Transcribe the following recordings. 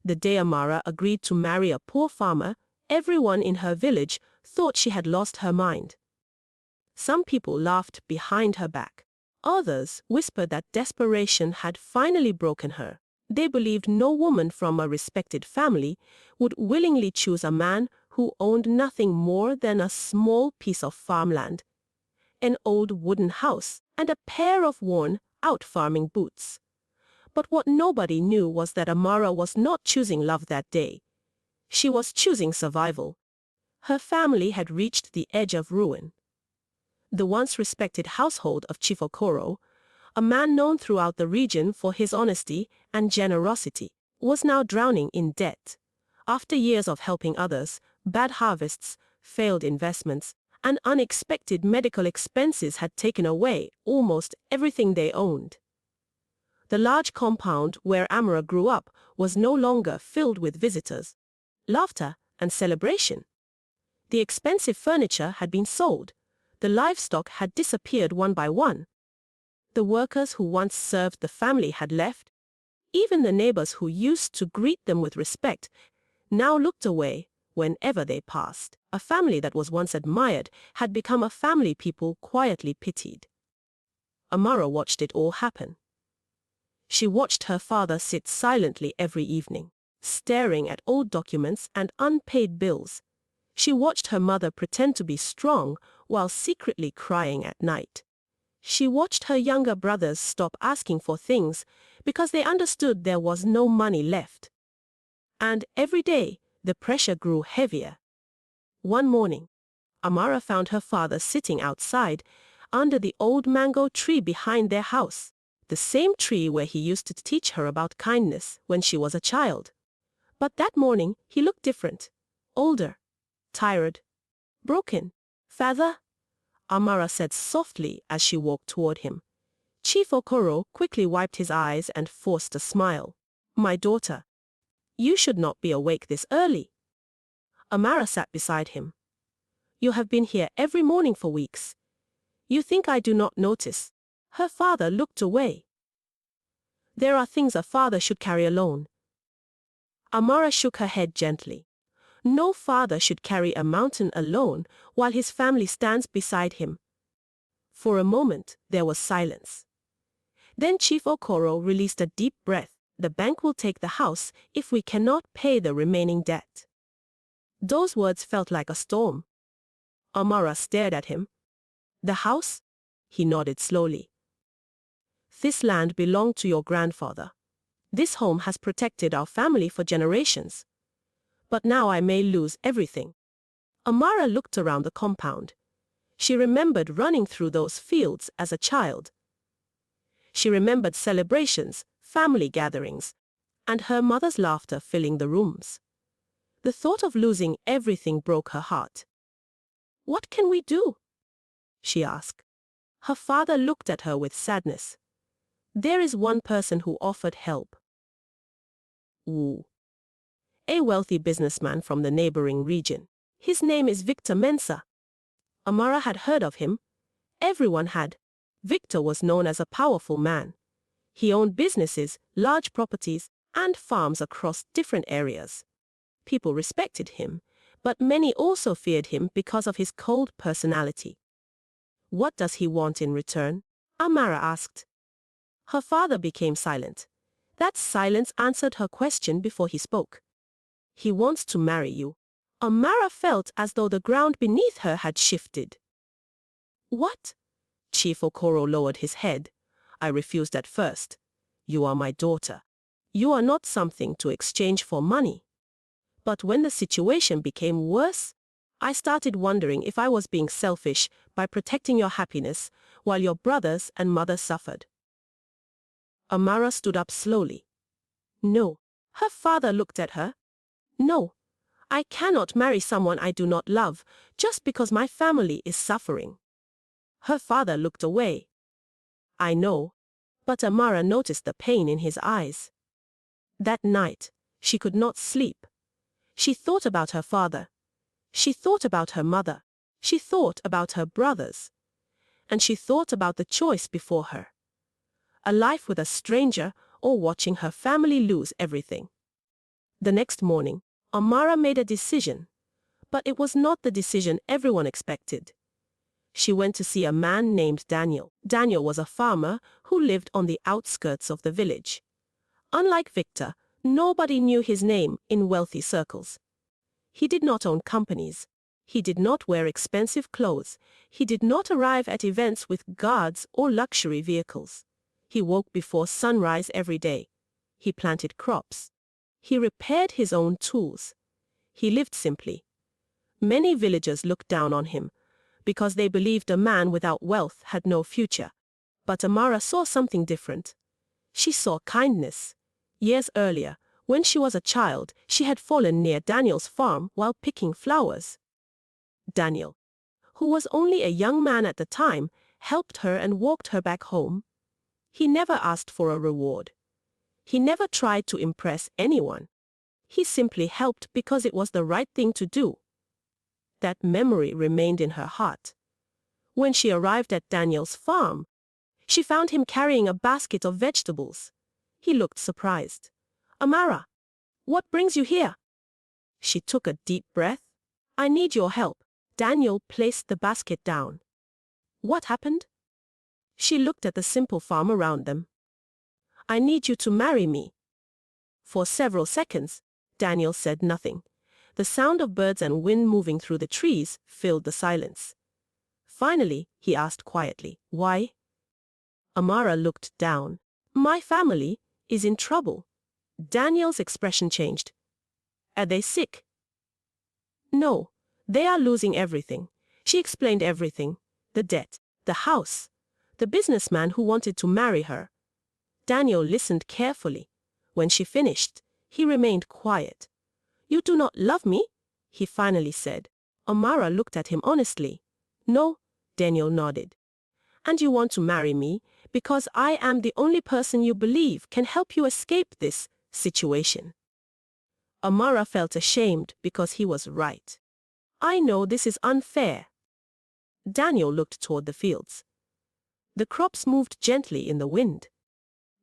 The day Amara agreed to marry a poor farmer, everyone in her village thought she had lost her mind. Some people laughed behind her back. Others whispered that desperation had finally broken her. They believed no woman from a respected family would willingly choose a man who owned nothing more than a small piece of farmland, an old wooden house, and a pair of worn-out farming boots. But what nobody knew was that Amara was not choosing love that day. She was choosing survival. Her family had reached the edge of ruin. The once respected household of Chief Okoro, a man known throughout the region for his honesty and generosity, was now drowning in debt. After years of helping others, bad harvests, failed investments, and unexpected medical expenses had taken away almost everything they owned. The large compound where Amara grew up was no longer filled with visitors, laughter, and celebration. The expensive furniture had been sold. The livestock had disappeared one by one. The workers who once served the family had left. Even the neighbors who used to greet them with respect now looked away whenever they passed. A family that was once admired had become a family people quietly pitied. Amara watched it all happen. She watched her father sit silently every evening, staring at old documents and unpaid bills. She watched her mother pretend to be strong while secretly crying at night. She watched her younger brothers stop asking for things because they understood there was no money left. And every day, the pressure grew heavier. One morning, Amara found her father sitting outside under the old mango tree behind their house, the same tree where he used to teach her about kindness when she was a child. But that morning, he looked different, older, tired, broken. "Father?" Amara said softly as she walked toward him. Chief Okoro quickly wiped his eyes and forced a smile. "My daughter, you should not be awake this early." Amara sat beside him. "You have been here every morning for weeks. You think I do not notice?" Her father looked away. "There are things a father should carry alone." Amara shook her head gently. No father should carry a mountain alone while his family stands beside him. For a moment, there was silence. Then Chief Okoro released a deep breath. "The bank will take the house if we cannot pay the remaining debt." Those words felt like a storm. Amara stared at him. "The house?" He nodded slowly. "This land belonged to your grandfather. This home has protected our family for generations. But now I may lose everything." Amara looked around the compound. She remembered running through those fields as a child. She remembered celebrations, family gatherings, and her mother's laughter filling the rooms. The thought of losing everything broke her heart. "What can we do?" she asked. Her father looked at her with sadness. "There is one person who offered help." Wu, a wealthy businessman from the neighboring region. His name is Victor Mensah. Amara had heard of him. Everyone had. Victor was known as a powerful man. He owned businesses, large properties, and farms across different areas. People respected him, but many also feared him because of his cold personality. "What does he want in return?" Amara asked. Her father became silent. That silence answered her question before he spoke. "He wants to marry you." Amara felt as though the ground beneath her had shifted. "What?" Chief Okoro lowered his head. "I refused at first. You are my daughter. You are not something to exchange for money. But when the situation became worse, I started wondering if I was being selfish by protecting your happiness while your brothers and mother suffered." Amara stood up slowly. "No." Her father looked at her. "No. I cannot marry someone I do not love just because my family is suffering." Her father looked away. "I know." But Amara noticed the pain in his eyes. That night, she could not sleep. She thought about her father. She thought about her mother. She thought about her brothers. And she thought about the choice before her. A life with a stranger or watching her family lose everything. The next morning, Amara made a decision, but it was not the decision everyone expected. She went to see a man named Daniel. Daniel was a farmer who lived on the outskirts of the village. Unlike Victor, nobody knew his name in wealthy circles. He did not own companies. He did not wear expensive clothes. He did not arrive at events with guards or luxury vehicles. He woke before sunrise every day. He planted crops. He repaired his own tools. He lived simply. Many villagers looked down on him because they believed a man without wealth had no future. But Amara saw something different. She saw kindness. Years earlier, when she was a child, she had fallen near Daniel's farm while picking flowers. Daniel, who was only a young man at the time, helped her and walked her back home. He never asked for a reward. He never tried to impress anyone. He simply helped because it was the right thing to do. That memory remained in her heart. When she arrived at Daniel's farm, she found him carrying a basket of vegetables. He looked surprised. "Amara, what brings you here?" She took a deep breath. "I need your help." Daniel placed the basket down. "What happened?" She looked at the simple farm around them. "I need you to marry me." For several seconds, Daniel said nothing. The sound of birds and wind moving through the trees filled the silence. Finally, he asked quietly, "Why?" Amara looked down. "My family is in trouble." Daniel's expression changed. "Are they sick?" "No, they are losing everything." She explained everything: the debt, the house, the businessman who wanted to marry her. Daniel listened carefully. When she finished, he remained quiet. "You do not love me?" he finally said. Amara looked at him honestly. "No," Daniel nodded. "And you want to marry me because I am the only person you believe can help you escape this situation." Amara felt ashamed because he was right. "I know this is unfair." Daniel looked toward the fields. The crops moved gently in the wind.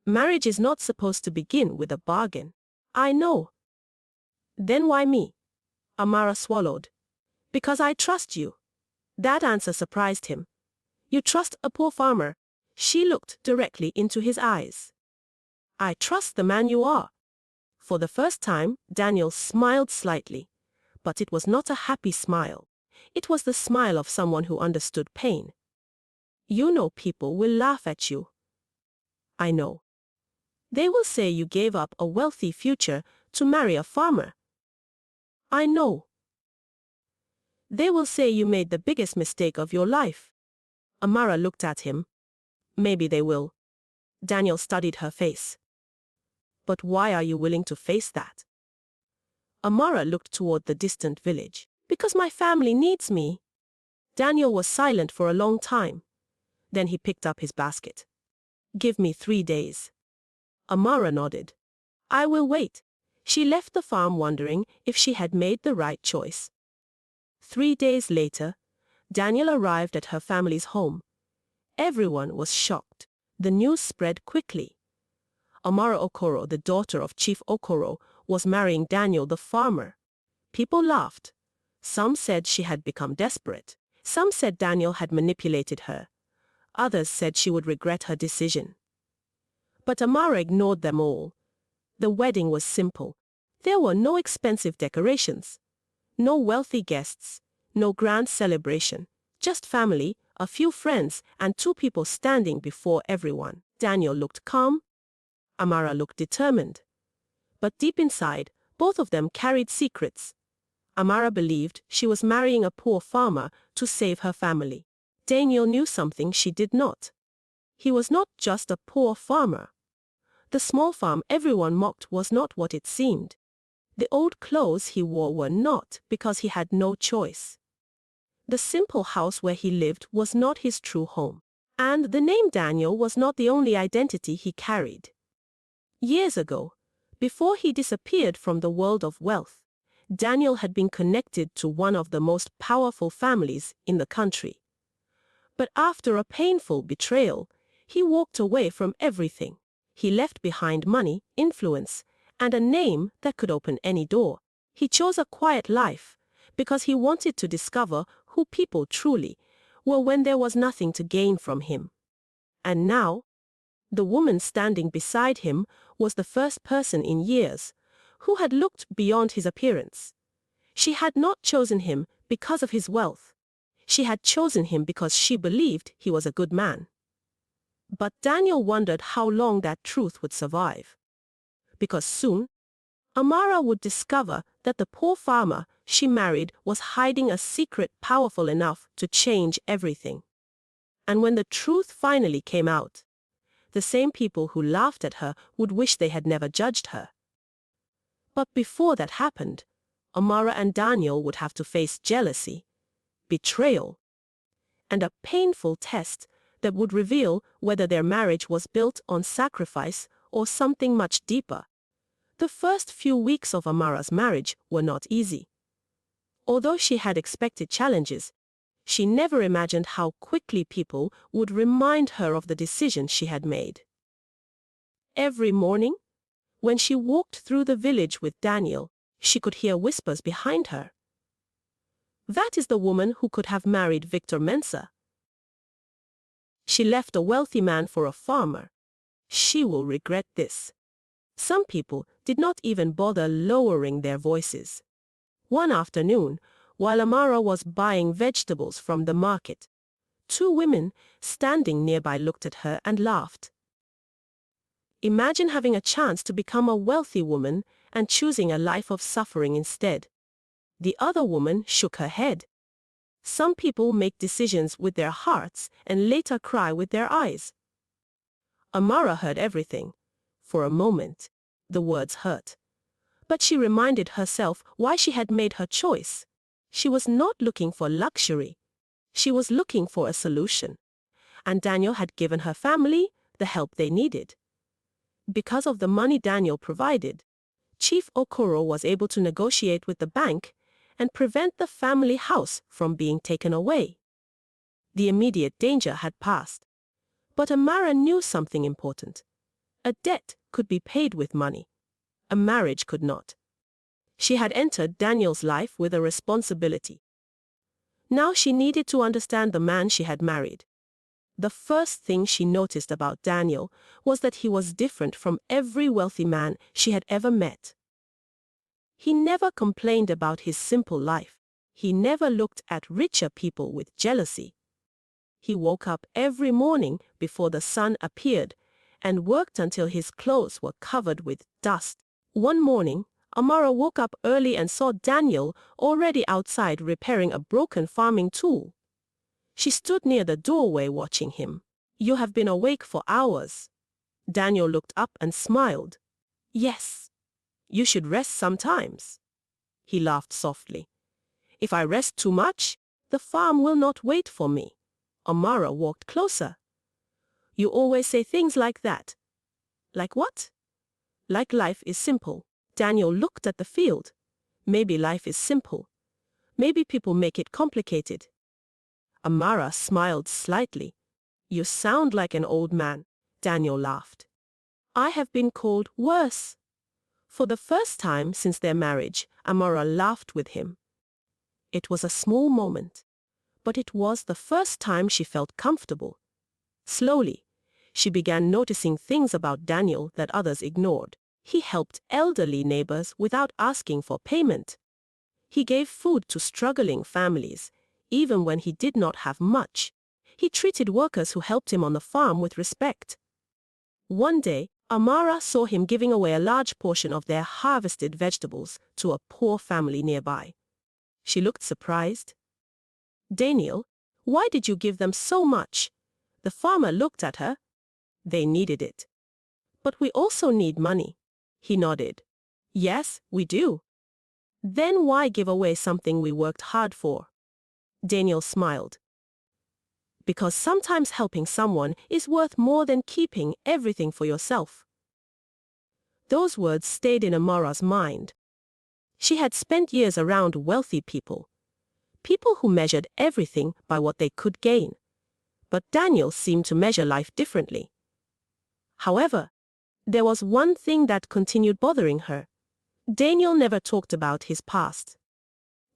"Marriage is not supposed to begin with a bargain." "I know." "Then why me?" Amara swallowed. "Because I trust you." That answer surprised him. "You trust a poor farmer?" She looked directly into his eyes. "I trust the man you are." For the first time, Daniel smiled slightly. But it was not a happy smile. It was the smile of someone who understood pain. "You know people will laugh at you." "I know. They will say you gave up a wealthy future to marry a farmer." "I know. They will say you made the biggest mistake of your life." Amara looked at him. "Maybe they will." Daniel studied her face. "But why are you willing to face that?" Amara looked toward the distant village. "Because my family needs me." Daniel was silent for a long time. Then he picked up his basket. "Give me 3 days." Amara nodded. "I will wait." She left the farm wondering if she had made the right choice. 3 days later, Daniel arrived at her family's home. Everyone was shocked. The news spread quickly. Amara Okoro, the daughter of Chief Okoro, was marrying Daniel the farmer. People laughed. Some said she had become desperate. Some said Daniel had manipulated her. Others said she would regret her decision. But Amara ignored them all. The wedding was simple. There were no expensive decorations, no wealthy guests, no grand celebration, just family, a few friends, and 2 people standing before everyone. Daniel looked calm. Amara looked determined. But deep inside, both of them carried secrets. Amara believed she was marrying a poor farmer to save her family. Daniel knew something she did not. He was not just a poor farmer. The small farm everyone mocked was not what it seemed. The old clothes he wore were not because he had no choice. The simple house where he lived was not his true home. And the name Daniel was not the only identity he carried. Years ago, before he disappeared from the world of wealth, Daniel had been connected to one of the most powerful families in the country. But after a painful betrayal, he walked away from everything. He left behind money, influence, and a name that could open any door. He chose a quiet life because he wanted to discover who people truly were when there was nothing to gain from him. And now, the woman standing beside him was the first person in years who had looked beyond his appearance. She had not chosen him because of his wealth. She had chosen him because she believed he was a good man. But Daniel wondered how long that truth would survive. Because soon, Amara would discover that the poor farmer she married was hiding a secret powerful enough to change everything. And when the truth finally came out, the same people who laughed at her would wish they had never judged her. But before that happened, Amara and Daniel would have to face jealousy, betrayal, and a painful test that would reveal whether their marriage was built on sacrifice or something much deeper. The first few weeks of Amara's marriage were not easy. Although she had expected challenges, she never imagined how quickly people would remind her of the decision she had made. Every morning, when she walked through the village with Daniel, she could hear whispers behind her. That is the woman who could have married Victor Mensa. She left a wealthy man for a farmer. She will regret this. Some people did not even bother lowering their voices. One afternoon, while Amara was buying vegetables from the market, two women standing nearby looked at her and laughed. Imagine having a chance to become a wealthy woman and choosing a life of suffering instead. The other woman shook her head. Some people make decisions with their hearts and later cry with their eyes. Amara heard everything. For a moment, the words hurt. But she reminded herself why she had made her choice. She was not looking for luxury. She was looking for a solution. And Daniel had given her family the help they needed. Because of the money Daniel provided, Chief Okoro was able to negotiate with the bank and prevent the family house from being taken away. The immediate danger had passed. But Amara knew something important. A debt could be paid with money. A marriage could not. She had entered Daniel's life with a responsibility. Now she needed to understand the man she had married. The first thing she noticed about Daniel was that he was different from every wealthy man she had ever met. He never complained about his simple life. He never looked at richer people with jealousy. He woke up every morning before the sun appeared and worked until his clothes were covered with dust. One morning, Amara woke up early and saw Daniel already outside repairing a broken farming tool. She stood near the doorway watching him. "You have been awake for hours." Daniel looked up and smiled. "Yes. You should rest sometimes." He laughed softly. "If I rest too much, the farm will not wait for me." Amara walked closer. "You always say things like that." "Like what?" "Like life is simple." Daniel looked at the field. Maybe life is simple. Maybe people make it complicated. Amara smiled slightly. "You sound like an old man." Daniel laughed. "I have been called worse." For the first time since their marriage, Amara laughed with him. It was a small moment, but it was the first time she felt comfortable. Slowly, she began noticing things about Daniel that others ignored. He helped elderly neighbors without asking for payment. He gave food to struggling families, even when he did not have much. He treated workers who helped him on the farm with respect. One day, Amara saw him giving away a large portion of their harvested vegetables to a poor family nearby. She looked surprised. "Daniel, why did you give them so much?" The farmer looked at her. "They needed it." "But we also need money." He nodded. "Yes, we do." "Then why give away something we worked hard for?" Daniel smiled. "Because sometimes helping someone is worth more than keeping everything for yourself." Those words stayed in Amara's mind. She had spent years around wealthy people. People who measured everything by what they could gain. But Daniel seemed to measure life differently. However, There was one thing that continued bothering her. Daniel never talked about his past.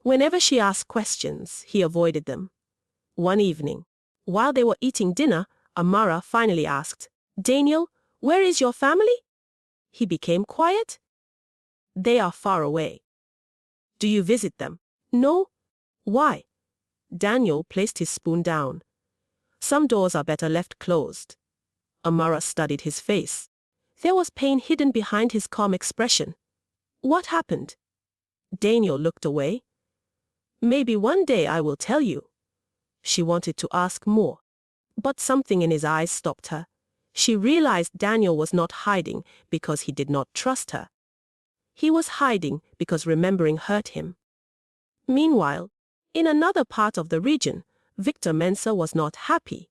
Whenever she asked questions, he avoided them. One evening, while they were eating dinner, Amara finally asked, "Daniel, where is your family?" He became quiet. "They are far away." "Do you visit them?" "No." "Why?" Daniel placed his spoon down. "Some doors are better left closed." Amara studied his face. There was pain hidden behind his calm expression. "What happened?" Daniel looked away. "Maybe one day I will tell you." She wanted to ask more, but something in his eyes stopped her. She realized Daniel was not hiding because he did not trust her. He was hiding because remembering hurt him. Meanwhile, in another part of the region, Victor Mensah was not happy.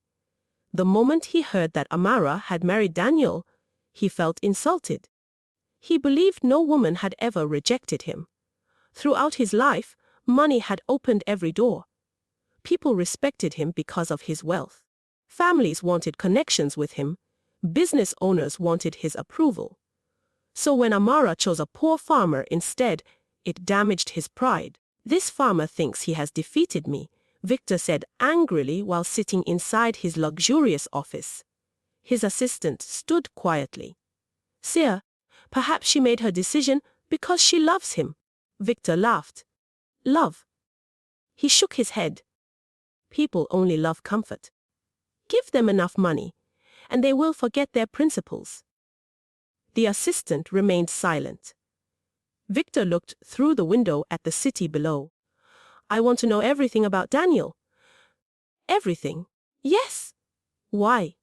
The moment he heard that Amara had married Daniel, he felt insulted. He believed no woman had ever rejected him. Throughout his life, money had opened every door. People respected him because of his wealth. Families wanted connections with him. Business owners wanted his approval. So when Amara chose a poor farmer instead, it damaged his pride. "This farmer thinks he has defeated me," Victor said angrily while sitting inside his luxurious office. His assistant stood quietly. "Sir, perhaps she made her decision because she loves him." Victor laughed. "Love?" He shook his head. "People only love comfort. Give them enough money, and they will forget their principles." The assistant remained silent. Victor looked through the window at the city below. "I want to know everything about Daniel." "Everything?" "Yes." "Why?"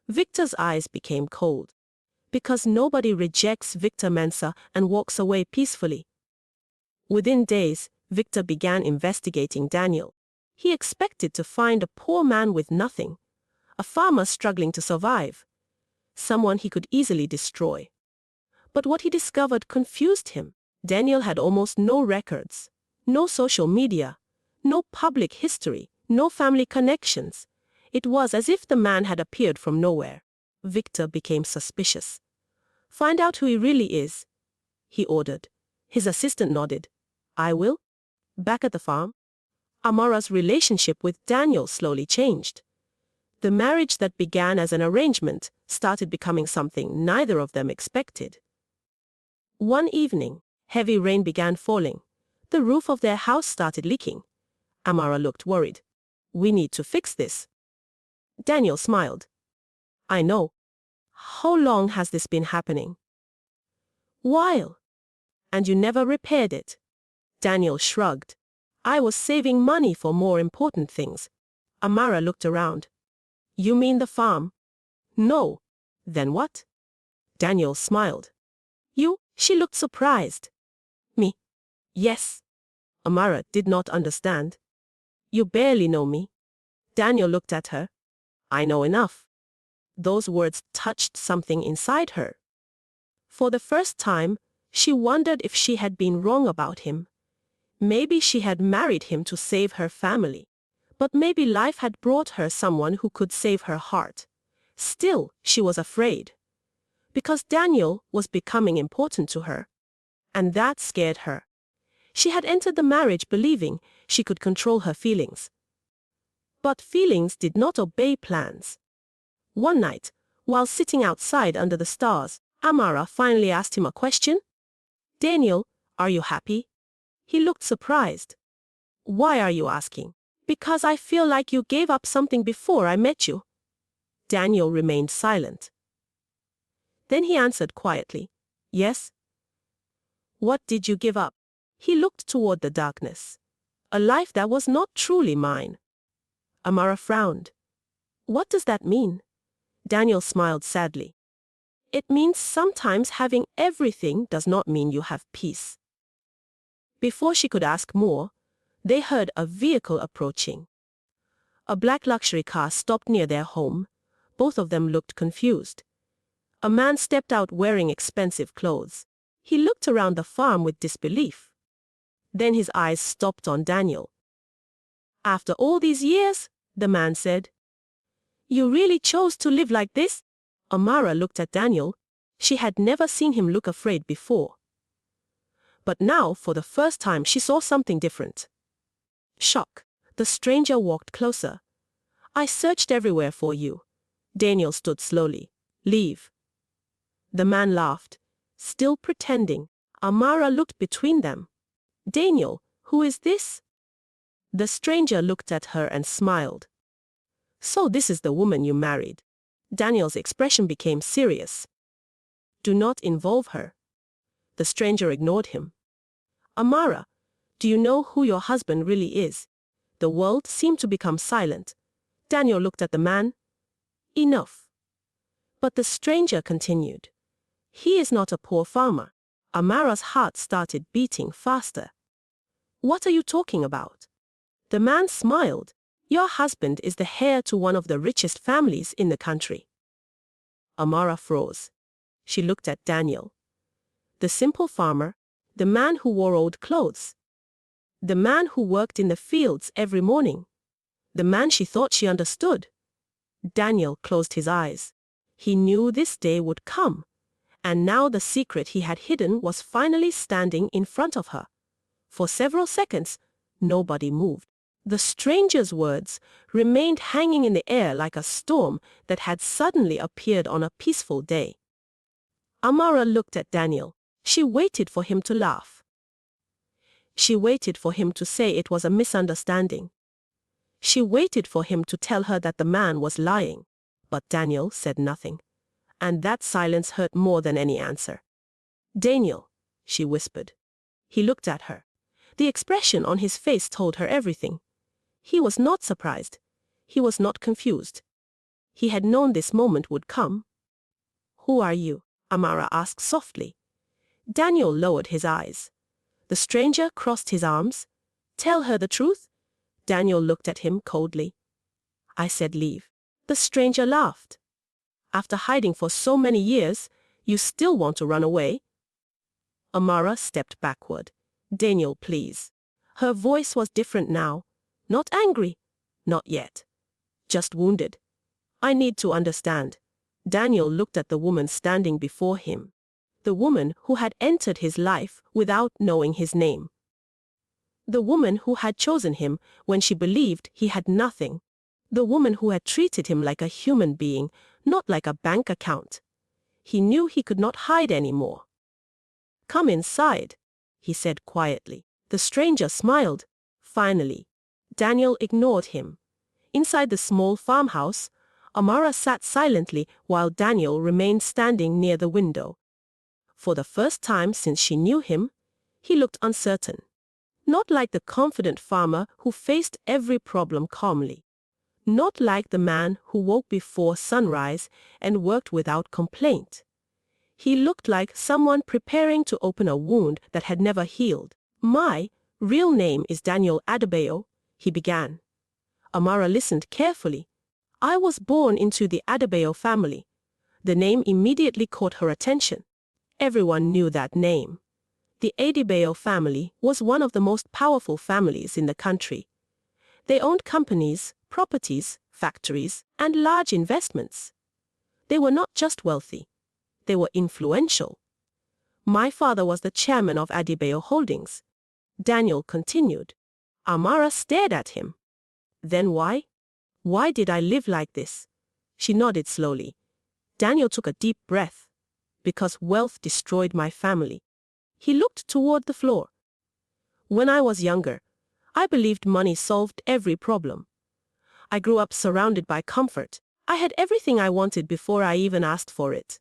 Victor's eyes became cold. "Because nobody rejects Victor Mensah and walks away peacefully." Within days, Victor began investigating Daniel. He expected to find a poor man with nothing, a farmer struggling to survive, someone he could easily destroy. But what he discovered confused him. Daniel had almost no records, no social media, no public history, no family connections. It was as if the man had appeared from nowhere. Victor became suspicious. "Find out who he really is," he ordered. His assistant nodded. "I will." Back at the farm, Amara's relationship with Daniel slowly changed. The marriage that began as an arrangement started becoming something neither of them expected. One evening, heavy rain began falling. The roof of their house started leaking. Amara looked worried. "We need to fix this." Daniel smiled. "I know. How long has this been happening?" "While." "And you never repaired it?" Daniel shrugged. "I was saving money for more important things." Amara looked around. "You mean the farm?" "No." "Then what?" Daniel smiled. "You?" She looked surprised. "Me?" "Yes." Amara did not understand. "You barely know me." Daniel looked at her. "I know enough." Those words touched something inside her. For the first time, she wondered if she had been wrong about him. Maybe she had married him to save her family. But maybe life had brought her someone who could save her heart. Still, she was afraid. Because Daniel was becoming important to her. And that scared her. She had entered the marriage believing she could control her feelings. But feelings did not obey plans. One night, while sitting outside under the stars, Amara finally asked him a question. "Daniel, are you happy?" He looked surprised. "Why are you asking?" "Because I feel like you gave up something before I met you." Daniel remained silent. Then he answered quietly, "Yes." "What did you give up?" He looked toward the darkness. "A life that was not truly mine." Amara frowned. "What does that mean?" Daniel smiled sadly. "It means sometimes having everything does not mean you have peace." Before she could ask more, they heard a vehicle approaching. A black luxury car stopped near their home. Both of them looked confused. A man stepped out wearing expensive clothes. He looked around the farm with disbelief. Then his eyes stopped on Daniel. "After all these years," the man said, "you really chose to live like this?" Amara looked at Daniel. She had never seen him look afraid before. But now, for the first time, she saw something different. Shock. The stranger walked closer. I searched everywhere for you. Daniel stood slowly. Leave. The man laughed, still pretending. Amara looked between them. Daniel, who is this? The stranger looked at her and smiled. So this is the woman you married. Daniel's expression became serious. Do not involve her. The stranger ignored him. Amara, do you know who your husband really is? The world seemed to become silent. Daniel looked at the man. Enough. But the stranger continued. He is not a poor farmer. Amara's heart started beating faster. What are you talking about? The man smiled. Your husband is the heir to one of the richest families in the country. Amara froze. She looked at Daniel. The simple farmer, the man who wore old clothes. The man who worked in the fields every morning. The man she thought she understood. Daniel closed his eyes. He knew this day would come. And now the secret he had hidden was finally standing in front of her. For several seconds, nobody moved. The stranger's words remained hanging in the air like a storm that had suddenly appeared on a peaceful day. Amara looked at Daniel. She waited for him to laugh. She waited for him to say it was a misunderstanding. She waited for him to tell her that the man was lying. But Daniel said nothing. And that silence hurt more than any answer. Daniel, she whispered. He looked at her. The expression on his face told her everything. He was not surprised. He was not confused. He had known this moment would come. Who are you? Amara asked softly. Daniel lowered his eyes. The stranger crossed his arms. Tell her the truth? Daniel looked at him coldly. I said leave. The stranger laughed. After hiding for so many years, you still want to run away? Amara stepped backward. Daniel, please. Her voice was different now. Not angry. Not yet. Just wounded. I need to understand. Daniel looked at the woman standing before him. The woman who had entered his life without knowing his name. The woman who had chosen him when she believed he had nothing. The woman who had treated him like a human being, not like a bank account. He knew he could not hide anymore. Come inside, he said quietly. The stranger smiled. Finally. Daniel ignored him. Inside the small farmhouse, Amara sat silently while Daniel remained standing near the window. For the first time since she knew him, he looked uncertain. Not like the confident farmer who faced every problem calmly. Not like the man who woke before sunrise and worked without complaint. He looked like someone preparing to open a wound that had never healed. My real name is Daniel Adebayo, he began. Amara listened carefully. I was born into the Adebayo family. The name immediately caught her attention. Everyone knew that name. The Adebayo family was one of the most powerful families in the country. They owned companies, properties, factories, and large investments. They were not just wealthy. They were influential. My father was the chairman of Adebayo Holdings. Daniel continued. Amara stared at him. Then why? Why did I live like this? She nodded slowly. Daniel took a deep breath. Because wealth destroyed my family. He looked toward the floor. When I was younger, I believed money solved every problem. I grew up surrounded by comfort. I had everything I wanted before I even asked for it.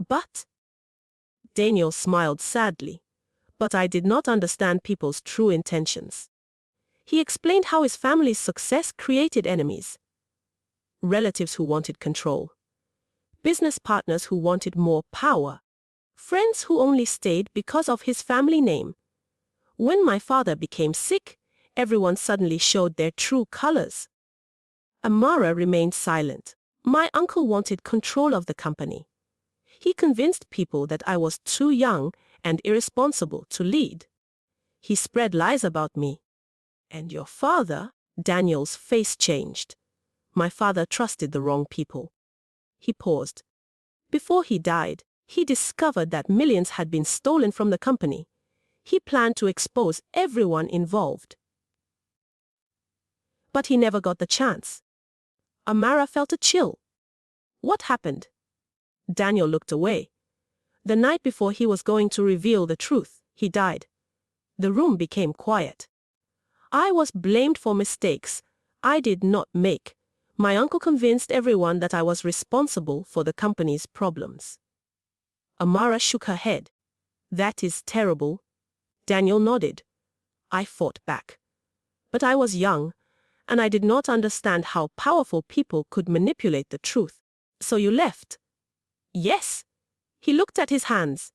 But Daniel smiled sadly. But I did not understand people's true intentions. He explained how his family's success created enemies. Relatives who wanted control. Business partners who wanted more power. Friends who only stayed because of his family name. When my father became sick, everyone suddenly showed their true colors. Amara remained silent. My uncle wanted control of the company. He convinced people that I was too young and irresponsible to lead. He spread lies about me. And your father? Daniel's face changed. My father trusted the wrong people. He paused. Before he died, he discovered that millions had been stolen from the company. He planned to expose everyone involved. But he never got the chance. Amara felt a chill. What happened? Daniel looked away. The night before he was going to reveal the truth, he died. The room became quiet. I was blamed for mistakes I did not make. My uncle convinced everyone that I was responsible for the company's problems. Amara shook her head. That is terrible. Daniel nodded. I fought back. But I was young, and I did not understand how powerful people could manipulate the truth. So you left? Yes. He looked at his hands.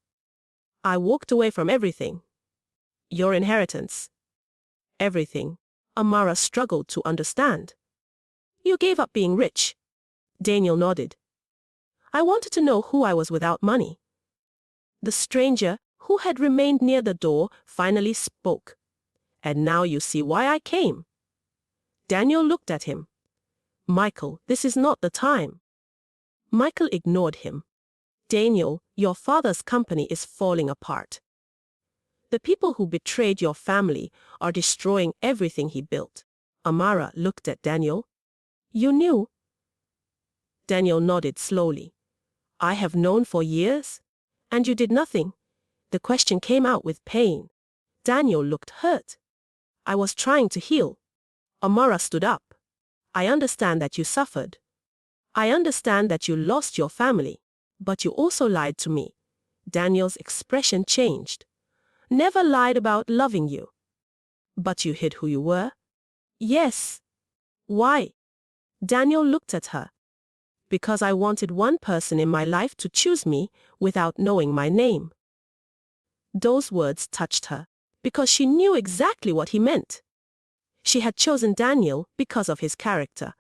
I walked away from everything. Your inheritance. Everything. Amara struggled to understand. You gave up being rich. Daniel nodded. I wanted to know who I was without money. The stranger, who had remained near the door, finally spoke. And now you see why I came. Daniel looked at him. Michael, this is not the time. Michael ignored him. Daniel, your father's company is falling apart. The people who betrayed your family are destroying everything he built. Amara looked at Daniel. You knew? Daniel nodded slowly. I have known for years. And you did nothing. The question came out with pain. Daniel looked hurt. I was trying to heal. Amara stood up. I understand that you suffered. I understand that you lost your family. But you also lied to me. Daniel's expression changed. Never lied about loving you. But you hid who you were? Yes. Why? Daniel looked at her. Because I wanted one person in my life to choose me without knowing my name. Those words touched her, because she knew exactly what he meant. She had chosen Daniel because of his character,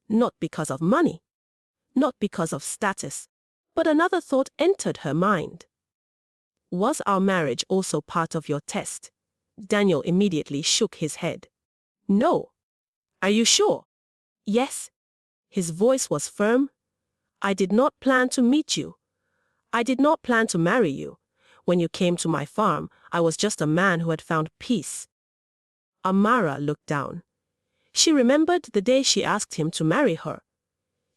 not because of money, not because of status. But another thought entered her mind. Was our marriage also part of your test? Daniel immediately shook his head. No. Are you sure? Yes. His voice was firm. I did not plan to meet you. I did not plan to marry you. When you came to my farm, I was just a man who had found peace. Amara looked down. She remembered the day she asked him to marry her.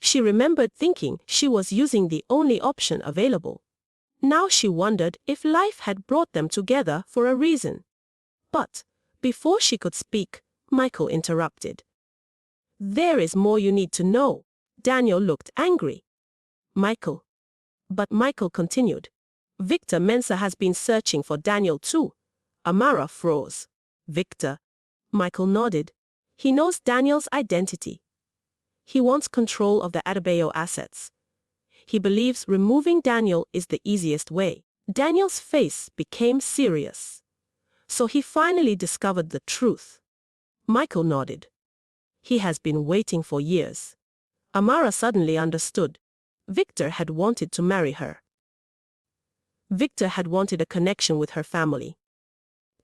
She remembered thinking she was using the only option available. Now she wondered if life had brought them together for a reason. But, before she could speak, Michael interrupted. There is more you need to know. Daniel looked angry. Michael. But Michael continued. Victor Mensah has been searching for Daniel too. Amara froze. Victor. Michael nodded. He knows Daniel's identity. He wants control of the Adebayo assets. He believes removing Daniel is the easiest way. Daniel's face became serious. So he finally discovered the truth. Michael nodded. He has been waiting for years. Amara suddenly understood. Victor had wanted to marry her. Victor had wanted a connection with her family.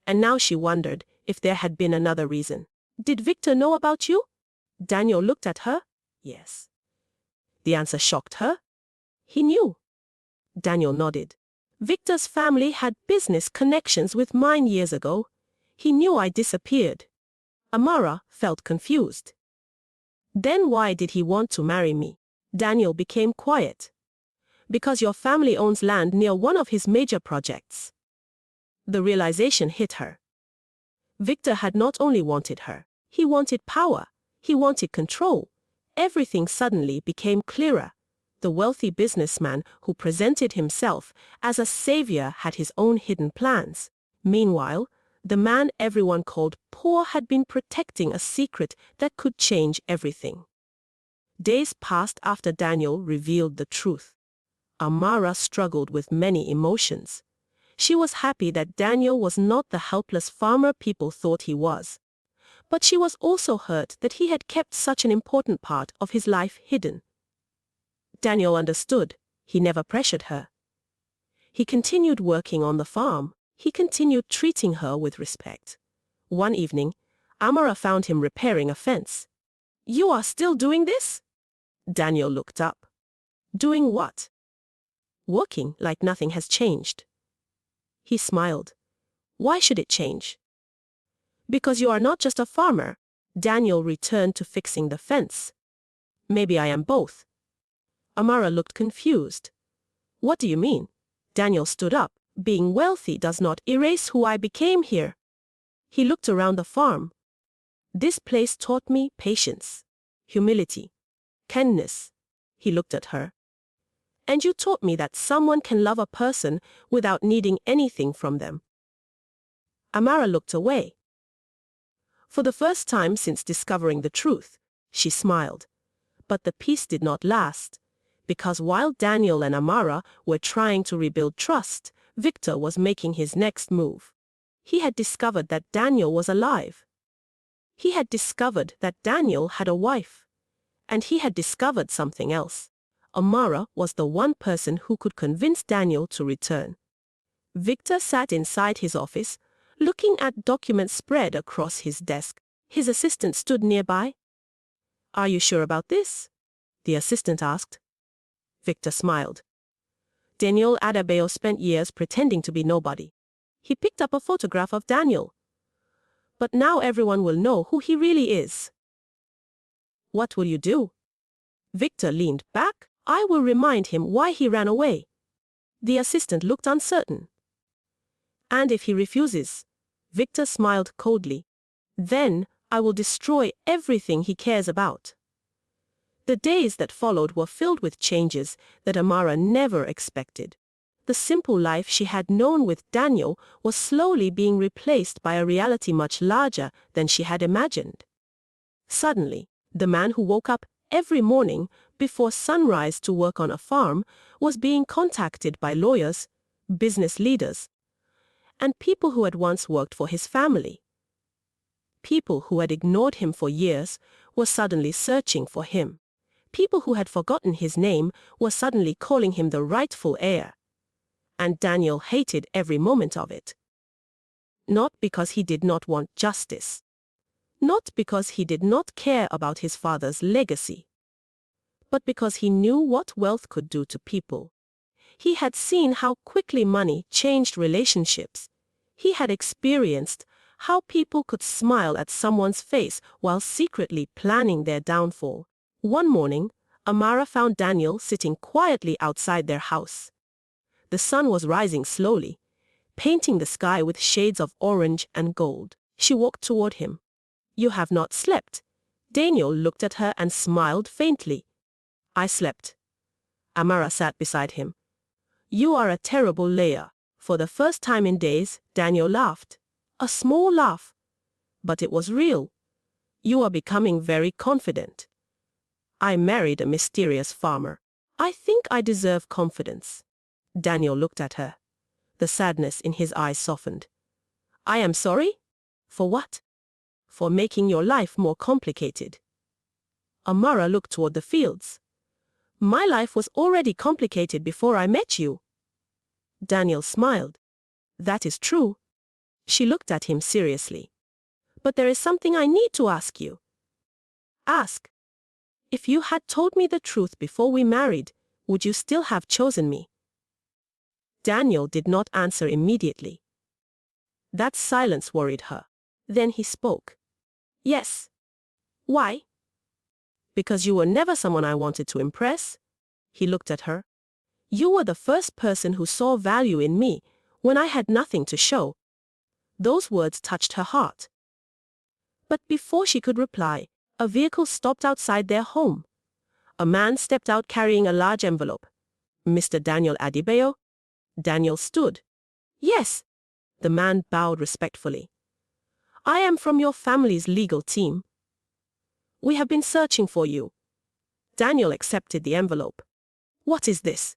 And now she wondered if there had been another reason. Did Victor know about you? Daniel looked at her. Yes. The answer shocked her. He knew. Daniel nodded. Victor's family had business connections with mine years ago. He knew I disappeared. Amara felt confused. Then why did he want to marry me? Daniel became quiet. Because your family owns land near one of his major projects. The realization hit her. Victor had not only wanted her, he wanted power, he wanted control. Everything suddenly became clearer. The wealthy businessman who presented himself as a savior had his own hidden plans. Meanwhile, the man everyone called poor had been protecting a secret that could change everything. Days passed after Daniel revealed the truth. Amara struggled with many emotions. She was happy that Daniel was not the helpless farmer people thought he was. But she was also hurt that he had kept such an important part of his life hidden. Daniel understood. He never pressured her. He continued working on the farm. He continued treating her with respect. One evening, Amara found him repairing a fence. You are still doing this? Daniel looked up. Doing what? working like nothing has changed. He smiled. Why should it change? Because you are not just a farmer. Daniel returned to fixing the fence. Maybe I am both. Amara looked confused. What do you mean? Daniel stood up. Being wealthy does not erase who I became here. He looked around the farm. This place taught me patience, humility, kindness. He looked at her. And you taught me that someone can love a person without needing anything from them. Amara looked away. For the first time since discovering the truth, she smiled. But the peace did not last, because while Daniel and Amara were trying to rebuild trust, Victor was making his next move. He had discovered that Daniel was alive. He had discovered that Daniel had a wife. And he had discovered something else. Amara was the one person who could convince Daniel to return. Victor sat inside his office, looking at documents spread across his desk. His assistant stood nearby. Are you sure about this? The assistant asked. Victor smiled. Daniel Adebayo spent years pretending to be nobody. He picked up a photograph of Daniel. But now everyone will know who he really is. What will you do? Victor leaned back. I will remind him why he ran away. The assistant looked uncertain. And if he refuses? Victor smiled coldly. Then I will destroy everything he cares about. The days that followed were filled with changes that Amara never expected. The simple life she had known with Daniel was slowly being replaced by a reality much larger than she had imagined. Suddenly, the man who woke up every morning before sunrise to work on a farm was being contacted by lawyers, business leaders, and people who had once worked for his family. People who had ignored him for years were suddenly searching for him. People who had forgotten his name were suddenly calling him the rightful heir. And Daniel hated every moment of it. Not because he did not want justice. Not because he did not care about his father's legacy. But because he knew what wealth could do to people. He had seen how quickly money changed relationships. He had experienced how people could smile at someone's face while secretly planning their downfall. One morning, Amara found Daniel sitting quietly outside their house. The sun was rising slowly, painting the sky with shades of orange and gold. She walked toward him. You have not slept. Daniel looked at her and smiled faintly. I slept. Amara sat beside him. You are a terrible liar. For the first time in days, Daniel laughed. A small laugh. But it was real. You are becoming very confident. I married a mysterious farmer. I think I deserve confidence. Daniel looked at her. The sadness in his eyes softened. I am sorry? For what? For making your life more complicated. Amara looked toward the fields. My life was already complicated before I met you. Daniel smiled. That is true. She looked at him seriously. But there is something I need to ask you. Ask. If you had told me the truth before we married, would you still have chosen me? Daniel did not answer immediately. That silence worried her. Then he spoke. Yes. Why? Because you were never someone I wanted to impress. He looked at her. You were the first person who saw value in me when I had nothing to show. Those words touched her heart. But before she could reply, a vehicle stopped outside their home. A man stepped out carrying a large envelope. Mr. Daniel Adebayo? Daniel stood. Yes. The man bowed respectfully. I am from your family's legal team. We have been searching for you. Daniel accepted the envelope. What is this?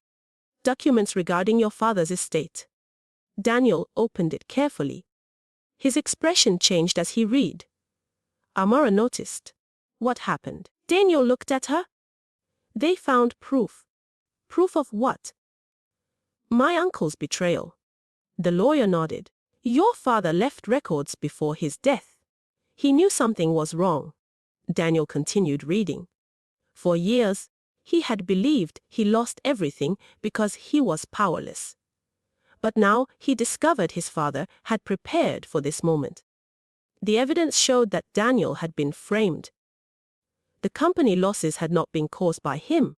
Documents regarding your father's estate. Daniel opened it carefully. His expression changed as he read. Amara noticed. What happened? Daniel looked at her. They found proof. Proof of what? My uncle's betrayal. The lawyer nodded. Your father left records before his death. He knew something was wrong. Daniel continued reading. For years, He had believed he lost everything because he was powerless. But now he discovered his father had prepared for this moment. The evidence showed that Daniel had been framed. The company losses had not been caused by him.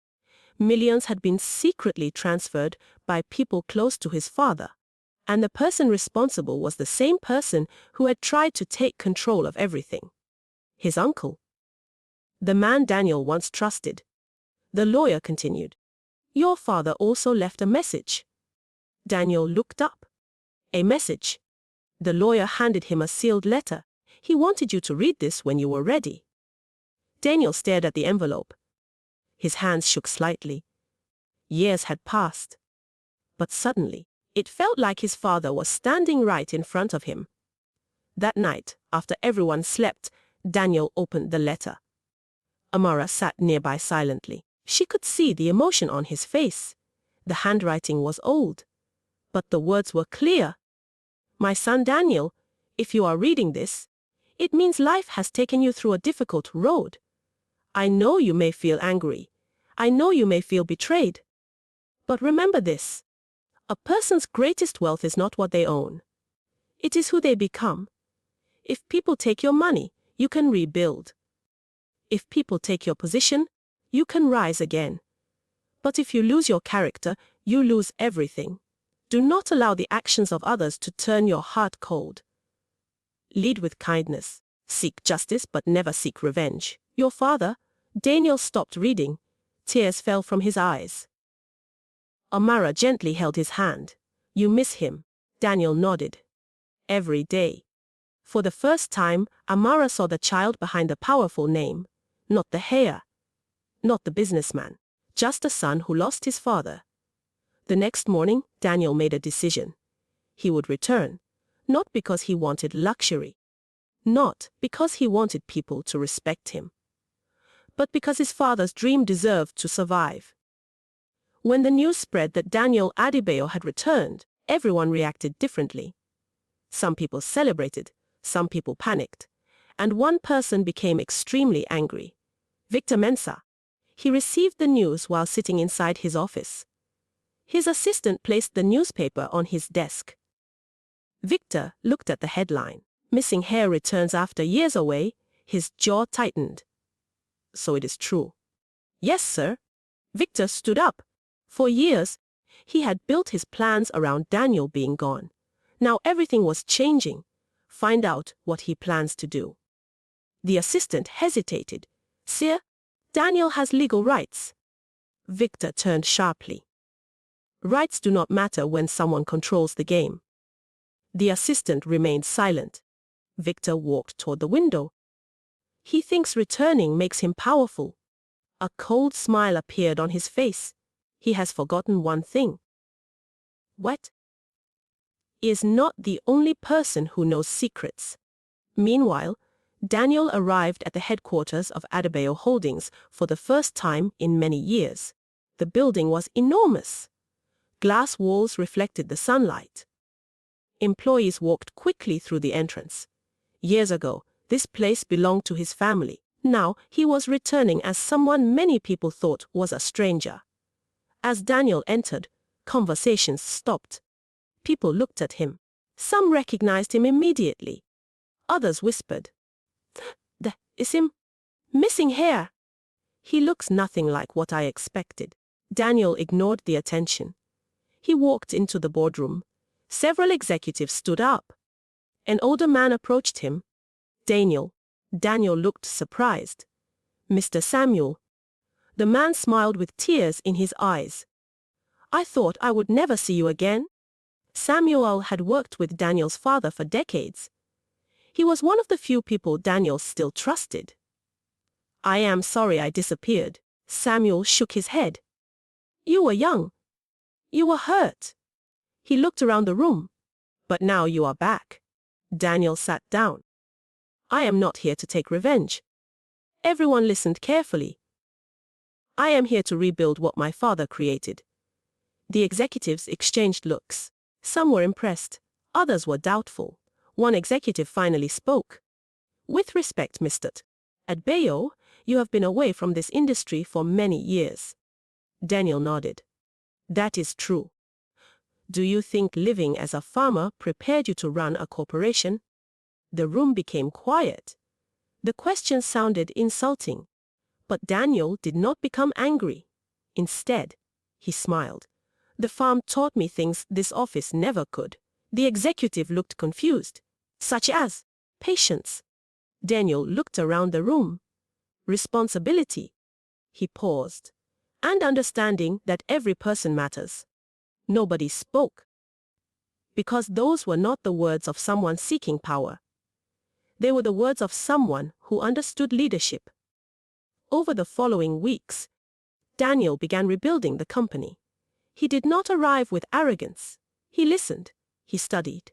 Millions had been secretly transferred by people close to his father, and the person responsible was the same person who had tried to take control of everything. His uncle. The man Daniel once trusted. The lawyer continued. Your father also left a message. Daniel looked up. A message. The lawyer handed him a sealed letter. He wanted you to read this when you were ready. Daniel stared at the envelope. His hands shook slightly. Years had passed. But suddenly, it felt like his father was standing right in front of him. That night, after everyone slept, Daniel opened the letter. Amara sat nearby silently. She could see the emotion on his face. The handwriting was old, but the words were clear. My son Daniel, if you are reading this, it means life has taken you through a difficult road. I know you may feel angry. I know you may feel betrayed. But remember this. A person's greatest wealth is not what they own. It is who they become. If people take your money, you can rebuild. If people take your position, you can rise again. But if you lose your character, you lose everything. Do not allow the actions of others to turn your heart cold. Lead with kindness. Seek justice but never seek revenge. Your father. Daniel stopped reading. Tears fell from his eyes. Amara gently held his hand. You miss him. Daniel nodded. Every day. For the first time, Amara saw the child behind the powerful name. Not the heir. Not the businessman. Just a son who lost his father. The next morning, Daniel made a decision. He would return. Not because he wanted luxury. Not because he wanted people to respect him. But because his father's dream deserved to survive. When the news spread that Daniel Adebayo had returned, everyone reacted differently. Some people celebrated, some people panicked, and one person became extremely angry. Victor Mensah. He received the news while sitting inside his office. His assistant placed the newspaper on his desk. Victor looked at the headline. Missing hair returns after years away. His jaw tightened. So it is true. Yes, sir. Victor stood up. For years, he had built his plans around Daniel being gone. Now everything was changing. Find out what he plans to do. The assistant hesitated. Sir, Daniel has legal rights. Victor turned sharply. Rights do not matter when someone controls the game. The assistant remained silent. Victor walked toward the window. He thinks returning makes him powerful. A cold smile appeared on his face. He has forgotten one thing. What? He is not the only person who knows secrets. Meanwhile, Daniel arrived at the headquarters of Adebayo Holdings for the first time in many years. The building was enormous. Glass walls reflected the sunlight. Employees walked quickly through the entrance. Years ago, this place belonged to his family. Now, he was returning as someone many people thought was a stranger. As Daniel entered, conversations stopped. People looked at him. Some recognized him immediately. Others whispered, "That is him. Missing hair. He looks nothing like what I expected." Daniel ignored the attention. He walked into the boardroom. Several executives stood up. An older man approached him. Daniel. Daniel looked surprised. Mr. Samuel. The man smiled with tears in his eyes. I thought I would never see you again. Samuel had worked with Daniel's father for decades. He was one of the few people Daniel still trusted. I am sorry I disappeared. Samuel shook his head. You were young. You were hurt. He looked around the room. But now you are back. Daniel sat down. I am not here to take revenge. Everyone listened carefully. I am here to rebuild what my father created. The executives exchanged looks. Some were impressed. Others were doubtful. One executive finally spoke. With respect, Mr. Adebayo, you have been away from this industry for many years. Daniel nodded. That is true. Do you think living as a farmer prepared you to run a corporation? The room became quiet. The question sounded insulting. But Daniel did not become angry. Instead, he smiled. The farm taught me things this office never could. The executive looked confused. Such as patience. Daniel looked around the room. Responsibility. He paused. And understanding that every person matters. Nobody spoke. Because those were not the words of someone seeking power. They were the words of someone who understood leadership. Over the following weeks, Daniel began rebuilding the company. He did not arrive with arrogance. He listened. He studied.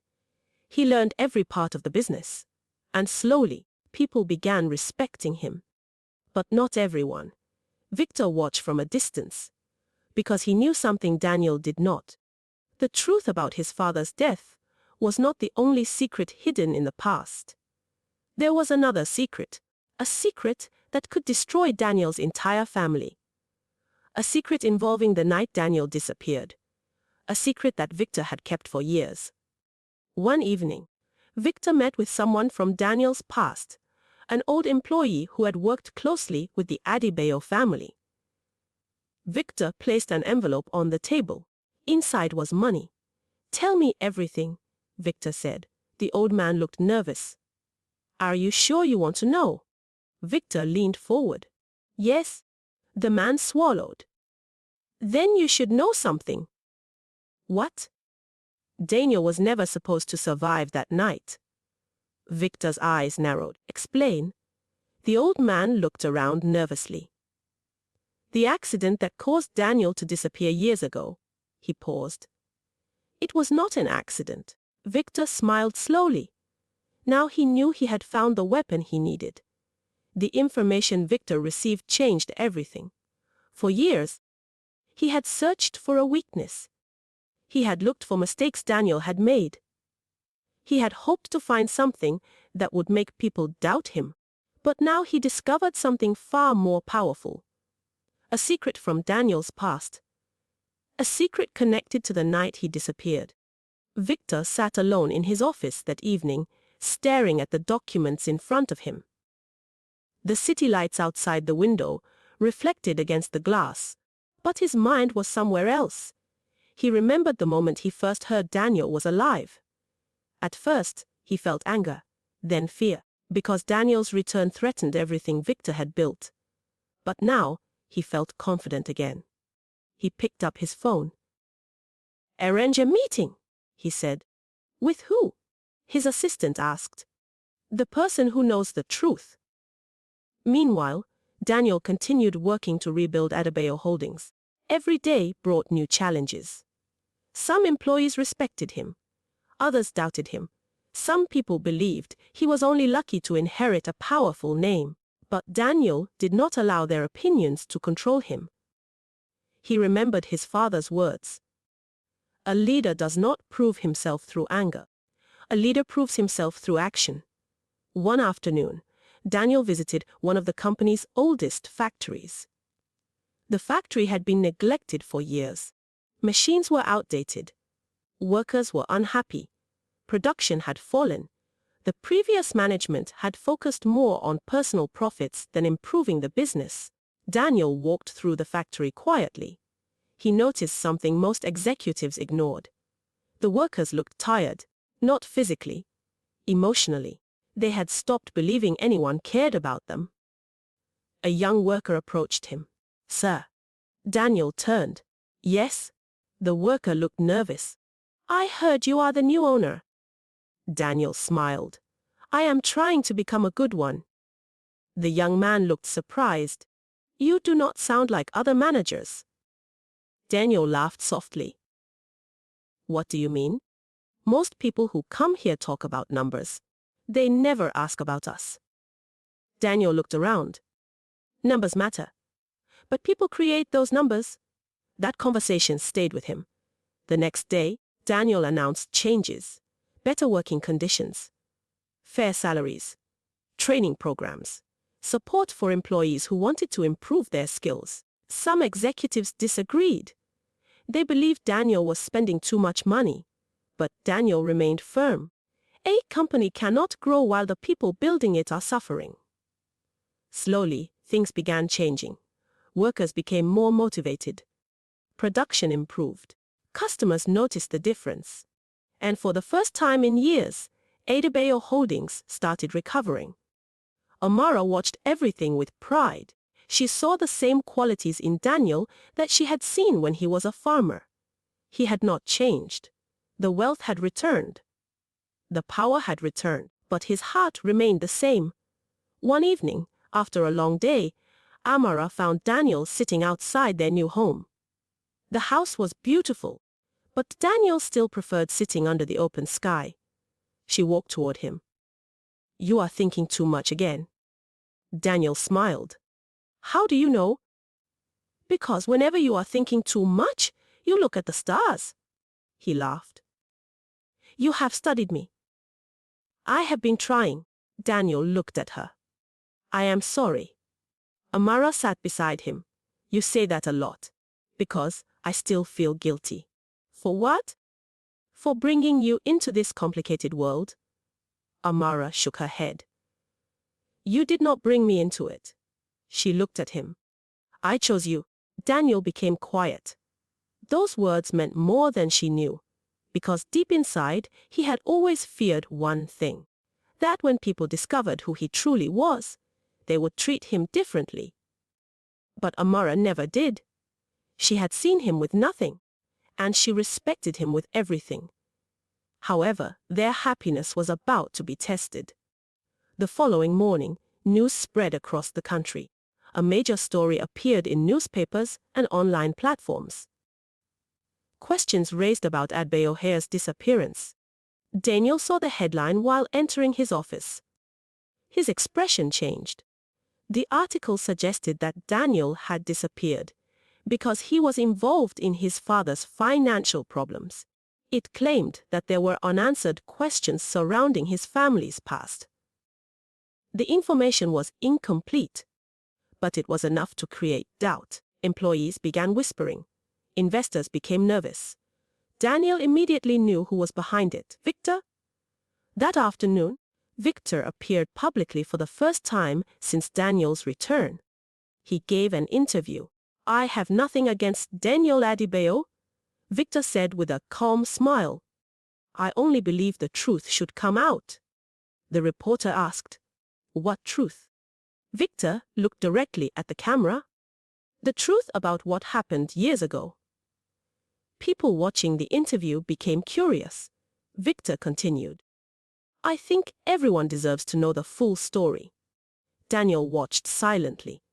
He learned every part of the business. And slowly, people began respecting him. But not everyone. Victor watched from a distance. Because he knew something Daniel did not. The truth about his father's death was not the only secret hidden in the past. There was another secret. A secret that could destroy Daniel's entire family. A secret involving the night Daniel disappeared. A secret that Victor had kept for years. One evening, Victor met with someone from Daniel's past, an old employee who had worked closely with the Adebayo family. Victor placed an envelope on the table. Inside was money. Tell me everything, Victor said. The old man looked nervous. Are you sure you want to know? Victor leaned forward. Yes. The man swallowed. Then you should know something. What? Daniel was never supposed to survive that night. Victor's eyes narrowed. Explain. The old man looked around nervously. The accident that caused Daniel to disappear years ago. He paused. It was not an accident. Victor smiled slowly. Now he knew he had found the weapon he needed. The information Victor received changed everything. For years, he had searched for a weakness. He had looked for mistakes Daniel had made. He had hoped to find something that would make people doubt him. But now he discovered something far more powerful. A secret from Daniel's past. A secret connected to the night he disappeared. Victor sat alone in his office that evening, staring at the documents in front of him. The city lights outside the window reflected against the glass, but his mind was somewhere else. He remembered the moment he first heard Daniel was alive. At first, he felt anger, then fear, because Daniel's return threatened everything Victor had built. But now, he felt confident again. He picked up his phone. Arrange a meeting, he said. With who? His assistant asked. The person who knows the truth. Meanwhile, Daniel continued working to rebuild Adebayo Holdings. Every day brought new challenges. Some employees respected him. Others doubted him. Some people believed he was only lucky to inherit a powerful name. But Daniel did not allow their opinions to control him. He remembered his father's words. A leader does not prove himself through anger. A leader proves himself through action. One afternoon, Daniel visited one of the company's oldest factories. The factory had been neglected for years. Machines were outdated. Workers were unhappy. Production had fallen. The previous management had focused more on personal profits than improving the business. Daniel walked through the factory quietly. He noticed something most executives ignored. The workers looked tired, not physically, emotionally. They had stopped believing anyone cared about them. A young worker approached him. Sir. Daniel turned. Yes? The worker looked nervous. I heard you are the new owner. Daniel smiled. I am trying to become a good one. The young man looked surprised. You do not sound like other managers. Daniel laughed softly. What do you mean? Most people who come here talk about numbers. They never ask about us. Daniel looked around. Numbers matter. But people create those numbers. That conversation stayed with him. The next day, Daniel announced changes. Better working conditions. Fair salaries. Training programs. Support for employees who wanted to improve their skills. Some executives disagreed. They believed Daniel was spending too much money. But Daniel remained firm. A company cannot grow while the people building it are suffering. Slowly, things began changing. Workers became more motivated. Production improved. Customers noticed the difference. And for the first time in years, Adebayo Holdings started recovering. Amara watched everything with pride. She saw the same qualities in Daniel that she had seen when he was a farmer. He had not changed. The wealth had returned. The power had returned, but his heart remained the same. One evening, after a long day, Amara found Daniel sitting outside their new home. The house was beautiful, but Daniel still preferred sitting under the open sky. She walked toward him. "You are thinking too much again." Daniel smiled. "How do you know?" "Because whenever you are thinking too much, you look at the stars." He laughed. "You have studied me." "I have been trying." Daniel looked at her. "I am sorry." Amara sat beside him. "You say that a lot." "Because I still feel guilty." "For what?" "For bringing you into this complicated world." Amara shook her head. "You did not bring me into it." She looked at him. "I chose you." Daniel became quiet. Those words meant more than she knew, because deep inside he had always feared one thing: that when people discovered who he truly was, they would treat him differently. But Amara never did. She had seen him with nothing, and she respected him with everything. However, their happiness was about to be tested. The following morning, news spread across the country. A major story appeared in newspapers and online platforms. Questions raised about Adebayo's disappearance. Daniel saw the headline while entering his office. His expression changed. The article suggested that Daniel had disappeared because he was involved in his father's financial problems. It claimed that there were unanswered questions surrounding his family's past. The information was incomplete, but it was enough to create doubt. Employees began whispering. Investors became nervous. Daniel immediately knew who was behind it. Victor? That afternoon, Victor appeared publicly for the first time since Daniel's return. He gave an interview. "I have nothing against Daniel Adebayo," Victor said with a calm smile. "I only believe the truth should come out." The reporter asked, "What truth?" Victor looked directly at the camera. "The truth about what happened years ago." People watching the interview became curious. Victor continued, "I think everyone deserves to know the full story." Daniel watched silently.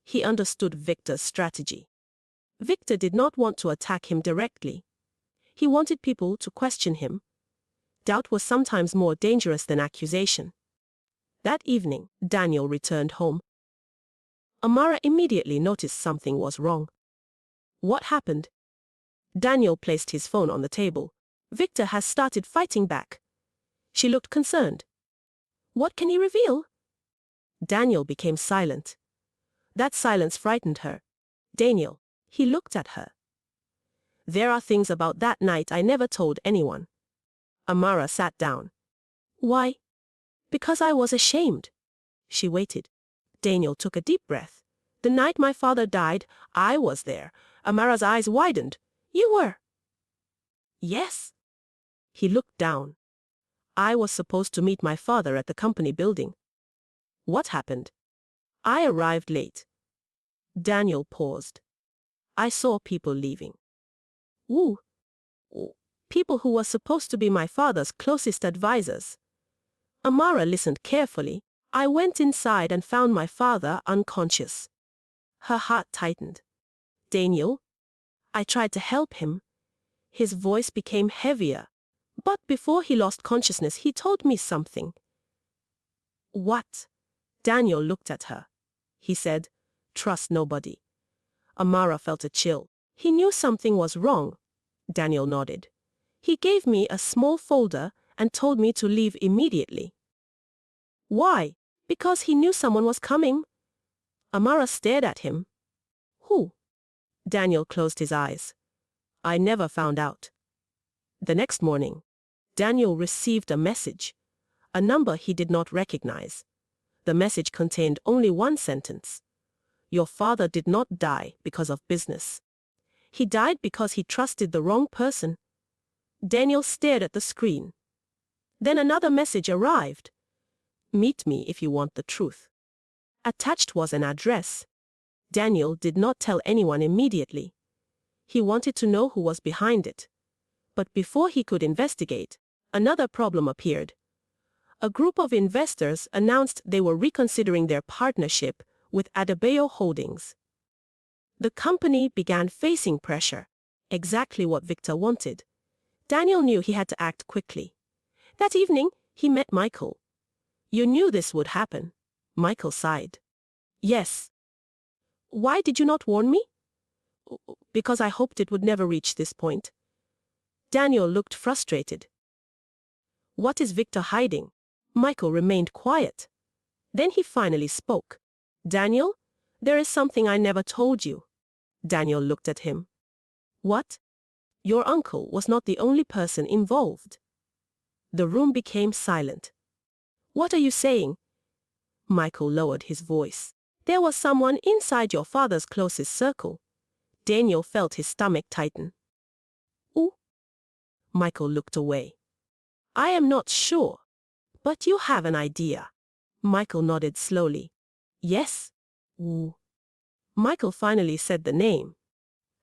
He understood Victor's strategy. Victor did not want to attack him directly. He wanted people to question him. Doubt was sometimes more dangerous than accusation. That evening, Daniel returned home. Amara immediately noticed something was wrong. "What happened?" Daniel placed his phone on the table. "Victor has started fighting back." She looked concerned. "What can he reveal?" Daniel became silent. That silence frightened her. "Daniel," he looked at her. "There are things about that night I never told anyone." Amara sat down. "Why?" "Because I was ashamed." She waited. Daniel took a deep breath. "The night my father died, I was there." Amara's eyes widened. "You were?" "Yes." He looked down. "I was supposed to meet my father at the company building." "What happened?" "I arrived late." Daniel paused. "I saw people leaving." "Who?" "People who were supposed to be my father's closest advisors." Amara listened carefully. "I went inside and found my father unconscious." Her heart tightened. "Daniel?" "I tried to help him." His voice became heavier. "But before he lost consciousness, he told me something." "What?" Daniel looked at her. He said, "Trust nobody." Amara felt a chill. "He knew something was wrong." Daniel nodded. "He gave me a small folder and told me to leave immediately." "Why?" "Because he knew someone was coming." Amara stared at him. "Who?" Daniel closed his eyes. I never found out. The next morning, Daniel received a message, a number he did not recognize. The message contained only one sentence. Your father did not die because of business. He died because he trusted the wrong person. Daniel stared at the screen. Then another message arrived. Meet me if you want the truth. Attached was an address. Daniel did not tell anyone immediately. He wanted to know who was behind it. But before he could investigate, another problem appeared. A group of investors announced they were reconsidering their partnership with Adebayo Holdings. The company began facing pressure, exactly what Victor wanted. Daniel knew he had to act quickly. That evening, he met Michael. You knew this would happen. Michael sighed. Yes. Why did you not warn me? Because I hoped it would never reach this point. Daniel looked frustrated. What is Victor hiding? Michael remained quiet. Then he finally spoke. Daniel, there is something I never told you. Daniel looked at him. What? Your uncle was not the only person involved. The room became silent. What are you saying? Michael lowered his voice. There was someone inside your father's closest circle. Daniel felt his stomach tighten. Ooh. Michael looked away. I am not sure. But you have an idea. Michael nodded slowly. Yes. Ooh. Michael finally said the name.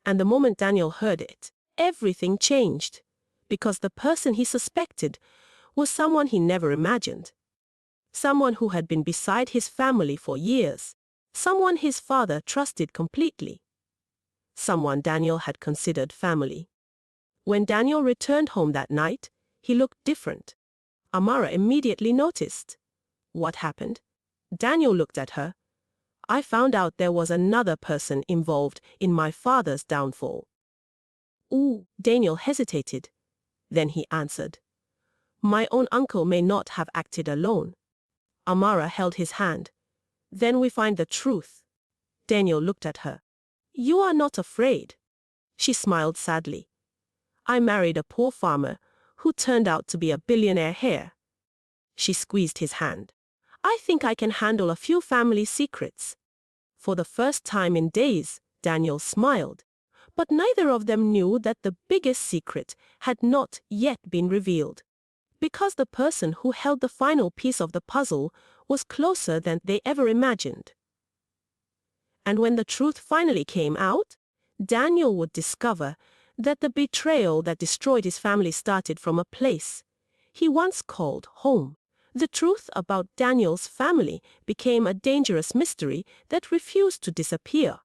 And the moment Daniel heard it, everything changed. Because the person he suspected was someone he never imagined. Someone who had been beside his family for years. Someone his father trusted completely. Someone Daniel had considered family. When Daniel returned home that night, he looked different. Amara immediately noticed. What happened? Daniel looked at her. I found out there was another person involved in my father's downfall. Ooh, Daniel hesitated. Then he answered. My own uncle may not have acted alone. Amara held his hand. Then we find the truth. Daniel looked at her. You are not afraid. She smiled sadly. I married a poor farmer who turned out to be a billionaire heir. She squeezed his hand. I think I can handle a few family secrets. For the first time in days, Daniel smiled. But neither of them knew that the biggest secret had not yet been revealed. Because the person who held the final piece of the puzzle was closer than they ever imagined. And when the truth finally came out, Daniel would discover that the betrayal that destroyed his family started from a place he once called home. The truth about Daniel's family became a dangerous mystery that refused to disappear.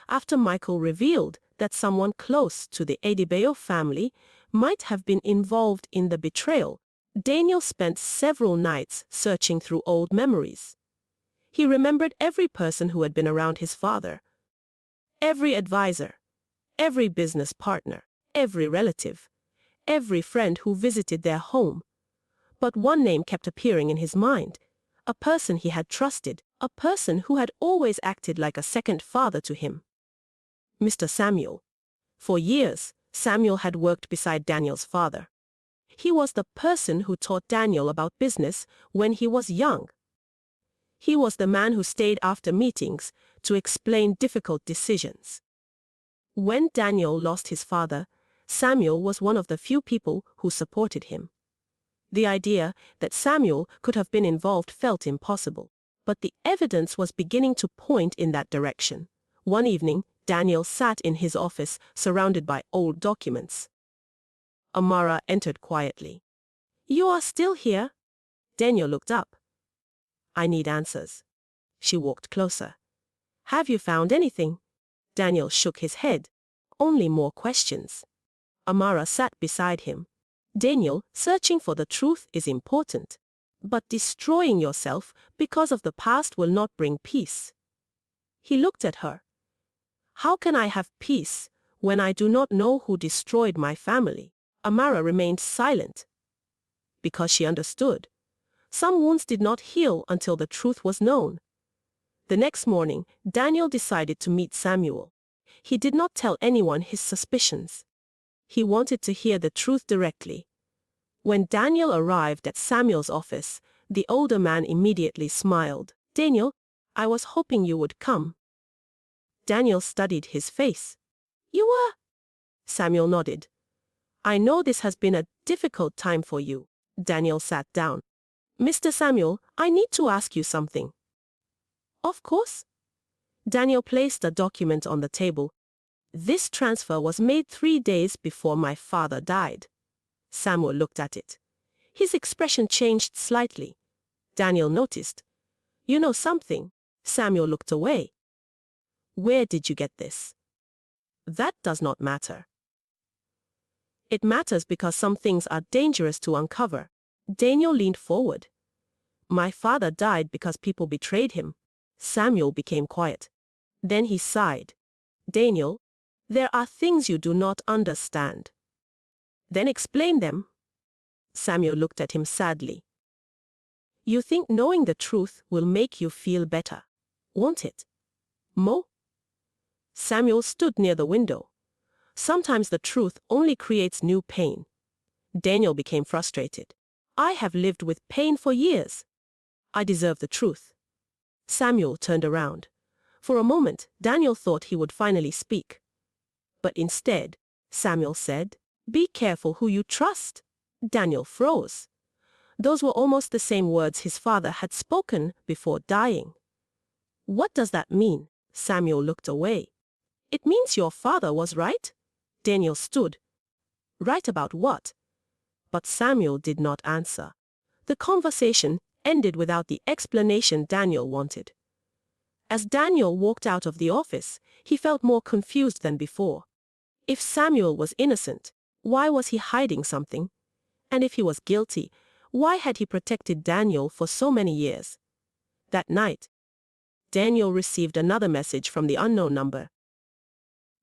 After Michael revealed that someone close to the Adebayo family might have been involved in the betrayal, Daniel spent several nights searching through old memories. He remembered every person who had been around his father. Every advisor, every business partner, every relative, every friend who visited their home. But one name kept appearing in his mind. A person he had trusted, a person who had always acted like a second father to him. Mr. Samuel. For years, Samuel had worked beside Daniel's father. He was the person who taught Daniel about business when he was young. He was the man who stayed after meetings to explain difficult decisions. When Daniel lost his father, Samuel was one of the few people who supported him. The idea that Samuel could have been involved felt impossible, but the evidence was beginning to point in that direction. One evening, Daniel sat in his office surrounded by old documents. Amara entered quietly. You are still here? Daniel looked up. I need answers. She walked closer. Have you found anything? Daniel shook his head. Only more questions. Amara sat beside him. Daniel, searching for the truth is important. But destroying yourself because of the past will not bring peace. He looked at her. How can I have peace when I do not know who destroyed my family? Amara remained silent. Because she understood. Some wounds did not heal until the truth was known. The next morning, Daniel decided to meet Samuel. He did not tell anyone his suspicions. He wanted to hear the truth directly. When Daniel arrived at Samuel's office, the older man immediately smiled. "Daniel, I was hoping you would come." Daniel studied his face. "You were?" Samuel nodded. "I know this has been a difficult time for you." Daniel sat down. "Mr. Samuel, I need to ask you something." "Of course." Daniel placed a document on the table. "This transfer was made 3 days before my father died." Samuel looked at it. His expression changed slightly. Daniel noticed. "You know something?" Samuel looked away. "Where did you get this?" "That does not matter." "It matters because some things are dangerous to uncover." Daniel leaned forward. "My father died because people betrayed him." Samuel became quiet. Then he sighed. "Daniel, there are things you do not understand." "Then explain them." Samuel looked at him sadly. "You think knowing the truth will make you feel better, won't it, Mo?" Samuel stood near the window. "Sometimes the truth only creates new pain." Daniel became frustrated. "I have lived with pain for years. I deserve the truth." Samuel turned around. For a moment, Daniel thought he would finally speak. But instead, Samuel said, "Be careful who you trust." Daniel froze. Those were almost the same words his father had spoken before dying. "What does that mean?" Samuel looked away. "It means your father was right." Daniel stood. "Right about what?" But Samuel did not answer. The conversation ended without the explanation Daniel wanted. As Daniel walked out of the office, he felt more confused than before. If Samuel was innocent, why was he hiding something? And if he was guilty, why had he protected Daniel for so many years? That night, Daniel received another message from the unknown number.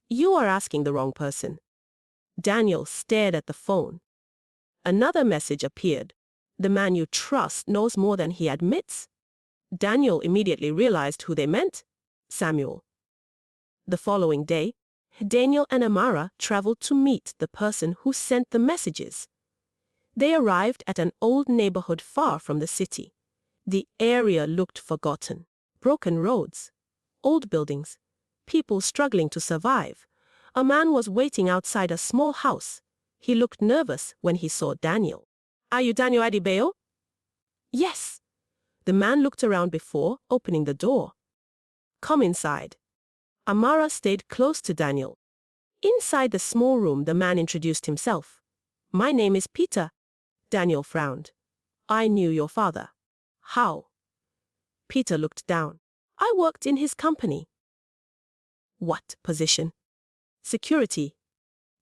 "You are asking the wrong person." Daniel stared at the phone. Another message appeared. "The man you trust knows more than he admits." Daniel immediately realized who they meant: Samuel. The following day, Daniel and Amara traveled to meet the person who sent the messages. They arrived at an old neighborhood far from the city. The area looked forgotten. Broken roads, old buildings, people struggling to survive. A man was waiting outside a small house. He looked nervous when he saw Daniel. "Are you Daniel Adebayo?" "Yes." The man looked around before opening the door. "Come inside." Amara stayed close to Daniel. Inside the small room, the man introduced himself. "My name is Peter." Daniel frowned. "I knew your father." "How?" Peter looked down. "I worked in his company." "What position?" "Security."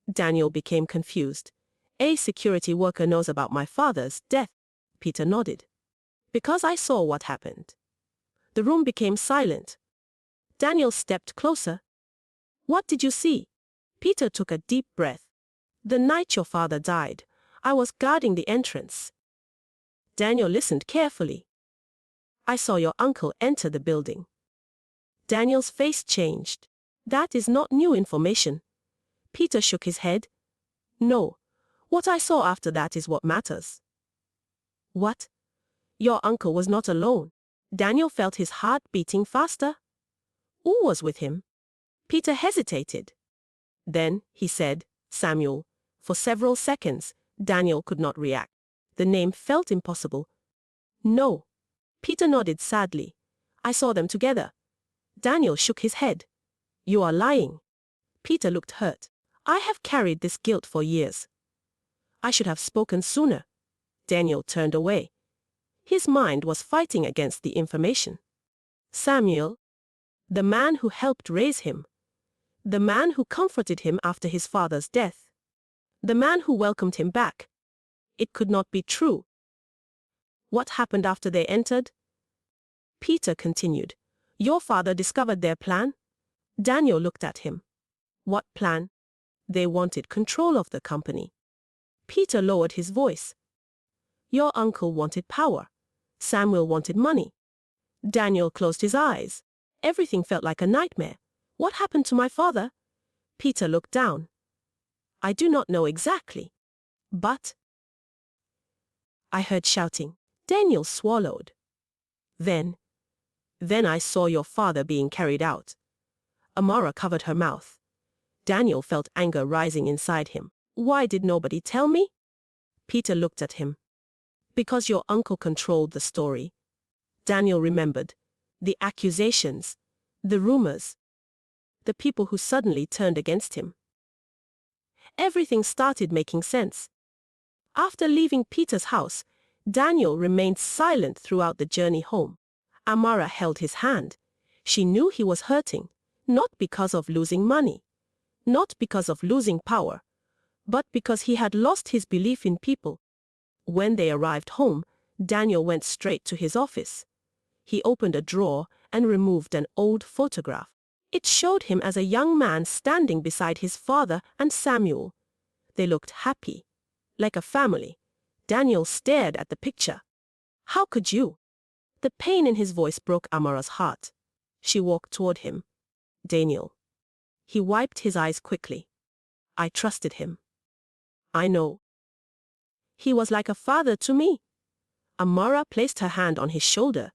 Daniel became confused. "A security worker knows about my father's death." Peter nodded. "Because I saw what happened." The room became silent. Daniel stepped closer. "What did you see?" Peter took a deep breath. "The night your father died, I was guarding the entrance." Daniel listened carefully. "I saw your uncle enter the building." Daniel's face changed. "That is not new information." Peter shook his head. "No. What I saw after that is what matters." "What?" "Your uncle was not alone." Daniel felt his heart beating faster. "Who was with him?" Peter hesitated. Then he said, "Samuel." For several seconds, Daniel could not react. The name felt impossible. "No." Peter nodded sadly. "I saw them together." Daniel shook his head. "You are lying." Peter looked hurt. "I have carried this guilt for years." "I should have spoken sooner." Daniel turned away. His mind was fighting against the information. Samuel, the man who helped raise him, the man who comforted him after his father's death, the man who welcomed him back. It could not be true. What happened after they entered? Peter continued. "Your father discovered their plan?" Daniel looked at him. "What plan?" "They wanted control of the company." Peter lowered his voice. "Your uncle wanted power. Samuel wanted money." Daniel closed his eyes. Everything felt like a nightmare. "What happened to my father?" Peter looked down. I do not know exactly. But I heard shouting. Daniel swallowed. Then I saw your father being carried out. Amara covered her mouth. Daniel felt anger rising inside him. Why did nobody tell me? Peter looked at him. Because your uncle controlled the story. Daniel remembered. The accusations. The rumors. The people who suddenly turned against him. Everything started making sense. After leaving Peter's house, Daniel remained silent throughout the journey home. Amara held his hand. She knew he was hurting, not because of losing money, not because of losing power, but because he had lost his belief in people. When they arrived home, Daniel went straight to his office. He opened a drawer and removed an old photograph. It showed him as a young man standing beside his father and Samuel. They looked happy, like a family. Daniel stared at the picture. How could you? The pain in his voice broke Amara's heart. She walked toward him. Daniel. He wiped his eyes quickly. I trusted him. I know. He was like a father to me. Amara placed her hand on his shoulder.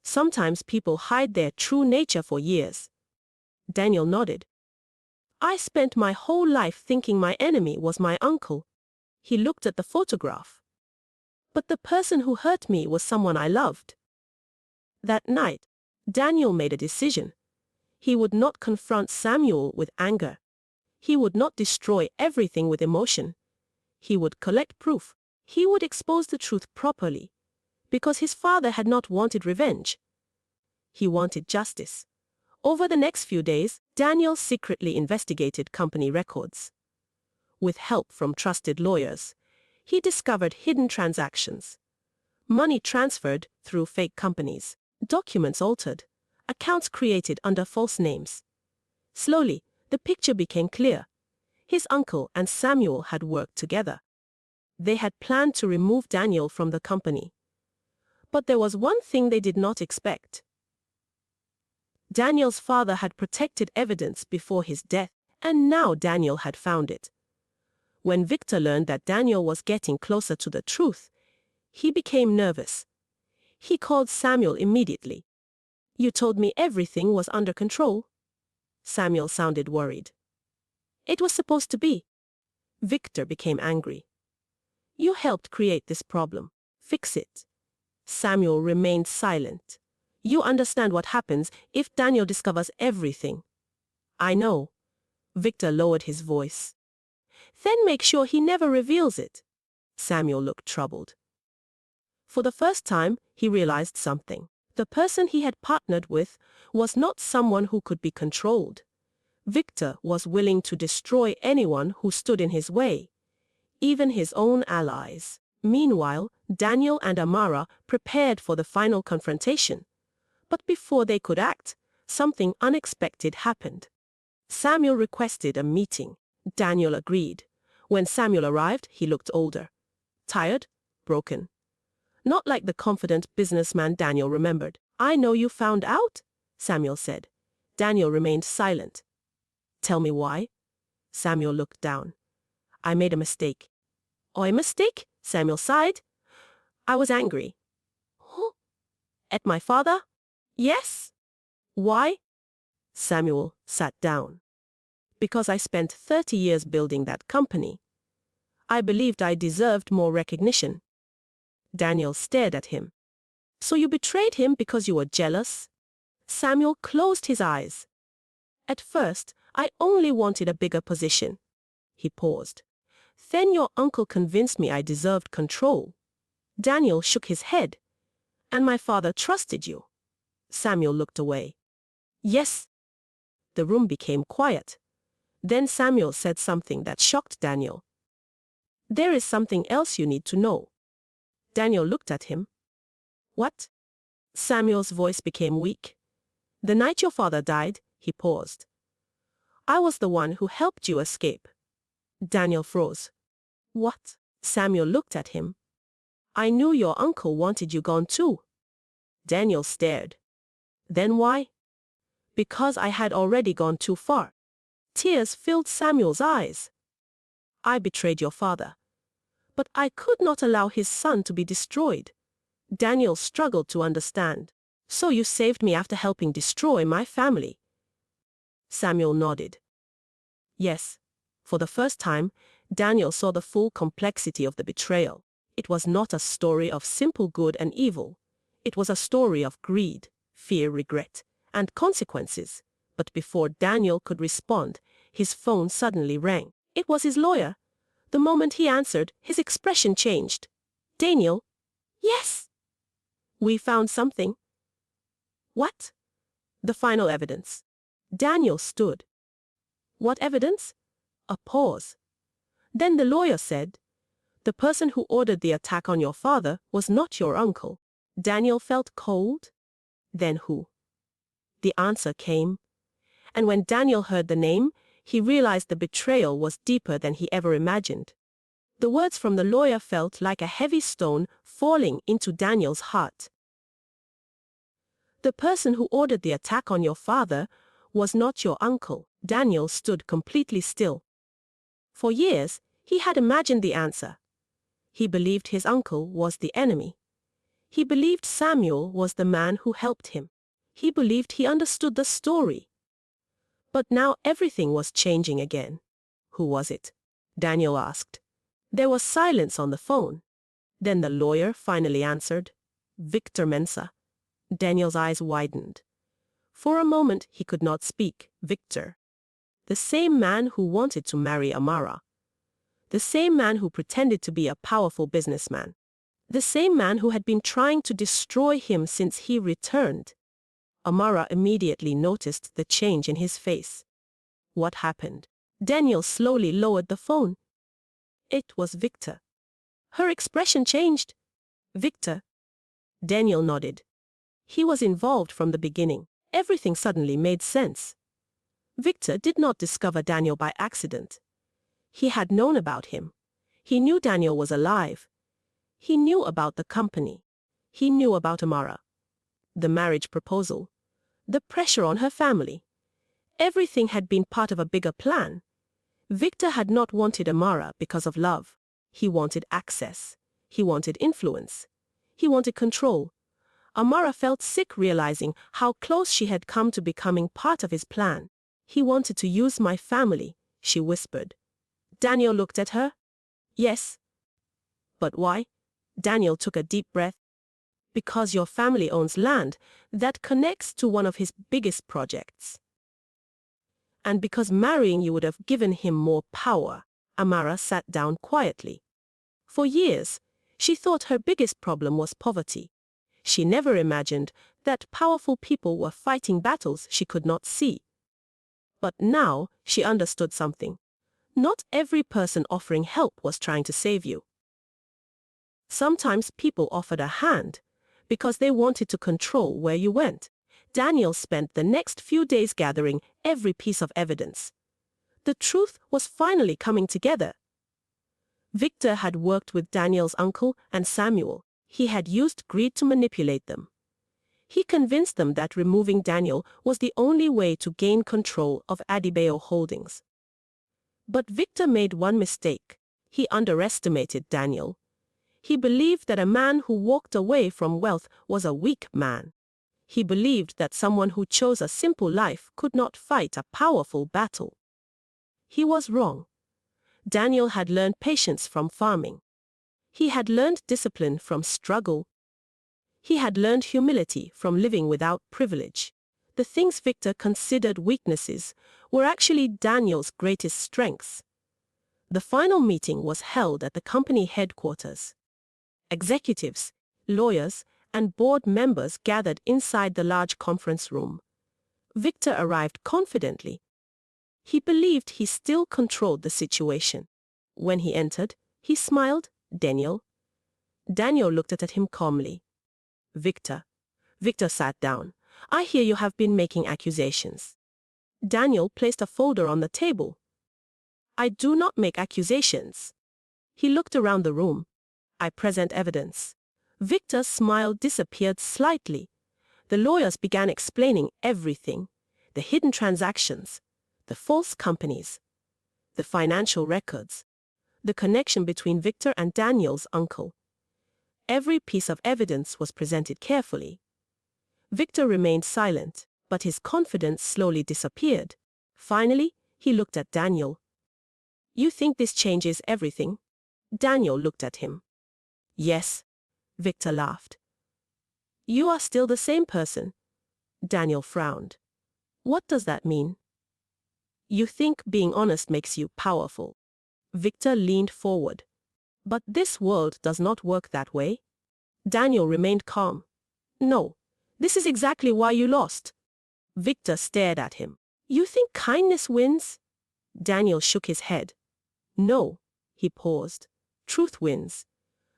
Sometimes people hide their true nature for years. Daniel nodded. I spent my whole life thinking my enemy was my uncle. He looked at the photograph. But the person who hurt me was someone I loved. That night, Daniel made a decision. He would not confront Samuel with anger. He would not destroy everything with emotion. He would collect proof. He would expose the truth properly. Because his father had not wanted revenge. He wanted justice. Over the next few days, Daniel secretly investigated company records. With help from trusted lawyers, he discovered hidden transactions. Money transferred through fake companies, documents altered, accounts created under false names. Slowly, the picture became clear. His uncle and Samuel had worked together. They had planned to remove Daniel from the company. But there was one thing they did not expect. Daniel's father had protected evidence before his death, and now Daniel had found it. When Victor learned that Daniel was getting closer to the truth, he became nervous. He called Samuel immediately. You told me everything was under control. Samuel sounded worried. It was supposed to be. Victor became angry. You helped create this problem. Fix it. Samuel remained silent. You understand what happens if Daniel discovers everything. I know. Victor lowered his voice. Then make sure he never reveals it. Samuel looked troubled. For the first time, he realized something. The person he had partnered with was not someone who could be controlled. Victor was willing to destroy anyone who stood in his way, even his own allies. Meanwhile, Daniel and Amara prepared for the final confrontation. But before they could act, something unexpected happened. Samuel requested a meeting. Daniel agreed. When Samuel arrived, he looked older. Tired, broken. Not like the confident businessman Daniel remembered. I know you found out, Samuel said. Daniel remained silent. Tell me why? Samuel looked down. I made a mistake. Oh, a mistake? Samuel sighed. I was angry. Huh? At my father? Yes. Why? Samuel sat down. Because I spent 30 years building that company. I believed I deserved more recognition. Daniel stared at him. So you betrayed him because you were jealous? Samuel closed his eyes. At first, I only wanted a bigger position. He paused. Then your uncle convinced me I deserved control. Daniel shook his head. And my father trusted you. Samuel looked away. Yes. The room became quiet. Then Samuel said something that shocked Daniel. There is something else you need to know. Daniel looked at him. What? Samuel's voice became weak. The night your father died, he paused. I was the one who helped you escape. Daniel froze. What? Samuel looked at him. I knew your uncle wanted you gone too. Daniel stared. Then why? Because I had already gone too far. Tears filled Samuel's eyes. I betrayed your father, but I could not allow his son to be destroyed. Daniel struggled to understand. So you saved me after helping destroy my family? Samuel nodded. Yes. For the first time, Daniel saw the full complexity of the betrayal. It was not a story of simple good and evil. It was a story of greed, fear, regret, and consequences. But before Daniel could respond, his phone suddenly rang. It was his lawyer. The moment he answered, his expression changed. Daniel? Yes. We found something. What? The final evidence. Daniel stood. What evidence? A pause. Then the lawyer said, the person who ordered the attack on your father was not your uncle. Daniel felt cold. Then who? The answer came. And when Daniel heard the name, he realized the betrayal was deeper than he ever imagined. The words from the lawyer felt like a heavy stone falling into Daniel's heart. The person who ordered the attack on your father was not your uncle. Daniel stood completely still. For years, he had imagined the answer. He believed his uncle was the enemy. He believed Samuel was the man who helped him. He believed he understood the story. But now everything was changing again. Who was it? Daniel asked. There was silence on the phone. Then the lawyer finally answered. Victor Mensah. Daniel's eyes widened. For a moment he could not speak. Victor. The same man who wanted to marry Amara. The same man who pretended to be a powerful businessman. The same man who had been trying to destroy him since he returned. Amara immediately noticed the change in his face. What happened? Daniel slowly lowered the phone. It was Victor. Her expression changed. Victor. Daniel nodded. He was involved from the beginning. Everything suddenly made sense. Victor did not discover Daniel by accident. He had known about him. He knew Daniel was alive. He knew about the company. He knew about Amara. The marriage proposal. The pressure on her family. Everything had been part of a bigger plan. Victor had not wanted Amara because of love. He wanted access. He wanted influence. He wanted control. Amara felt sick realizing how close she had come to becoming part of his plan. He wanted to use my family, she whispered. Daniel looked at her. Yes. But why? Daniel took a deep breath. Because your family owns land that connects to one of his biggest projects. And because marrying you would have given him more power. Amara sat down quietly. For years, she thought her biggest problem was poverty. She never imagined that powerful people were fighting battles she could not see. But now she understood something. Not every person offering help was trying to save you. Sometimes people offered a hand because they wanted to control where you went. Daniel spent the next few days gathering every piece of evidence. The truth was finally coming together. Victor had worked with Daniel's uncle and Samuel. He had used greed to manipulate them. He convinced them that removing Daniel was the only way to gain control of Adebayo Holdings. But Victor made one mistake. He underestimated Daniel. He believed that a man who walked away from wealth was a weak man. He believed that someone who chose a simple life could not fight a powerful battle. He was wrong. Daniel had learned patience from farming. He had learned discipline from struggle. He had learned humility from living without privilege. The things Victor considered weaknesses were actually Daniel's greatest strengths. The final meeting was held at the company headquarters. Executives, lawyers, and board members gathered inside the large conference room. Victor arrived confidently. He believed he still controlled the situation. When he entered, he smiled. Daniel. Daniel looked at him calmly. Victor. Victor sat down. I hear you have been making accusations. Daniel placed a folder on the table. I do not make accusations. He looked around the room. I present evidence. Victor's smile disappeared slightly. The lawyers began explaining everything. The hidden transactions. the false companies, the financial records, the connection between Victor and Daniel's uncle. Every piece of evidence was presented carefully. Victor remained silent, but his confidence slowly disappeared. Finally, he looked at Daniel. "You think this changes everything?" Daniel looked at him. "Yes," Victor laughed. "You are still the same person." Daniel frowned. "What does that mean?" "You think being honest makes you powerful." Victor leaned forward. "But this world does not work that way." Daniel remained calm. "No, this is exactly why you lost." Victor stared at him. "You think kindness wins?" Daniel shook his head. "No." He paused. "Truth wins."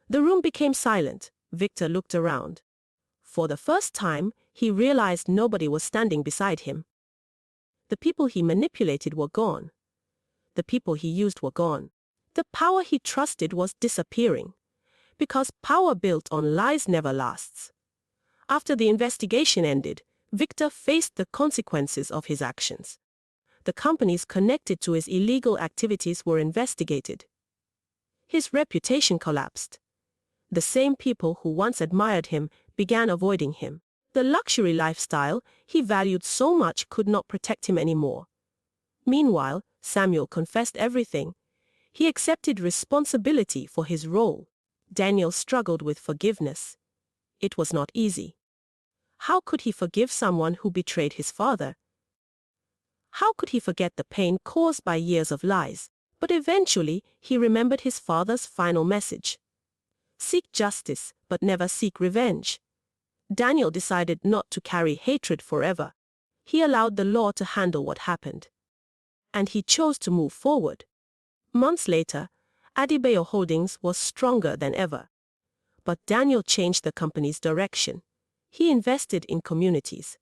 The room became silent. Victor looked around. For the first time, he realized nobody was standing beside him. The people he manipulated were gone. The people he used were gone. The power he trusted was disappearing. Because power built on lies never lasts. After the investigation ended, Victor faced the consequences of his actions. The companies connected to his illegal activities were investigated. His reputation collapsed. The same people who once admired him began avoiding him. The luxury lifestyle he valued so much could not protect him anymore. Meanwhile, Samuel confessed everything. He accepted responsibility for his role. Daniel struggled with forgiveness. It was not easy. How could he forgive someone who betrayed his father? How could he forget the pain caused by years of lies? But eventually, he remembered his father's final message. Seek justice, but never seek revenge. Daniel decided not to carry hatred forever. He allowed the law to handle what happened. And he chose to move forward. Months later, Adebayo Holdings was stronger than ever. But Daniel changed the company's direction. He invested in communities.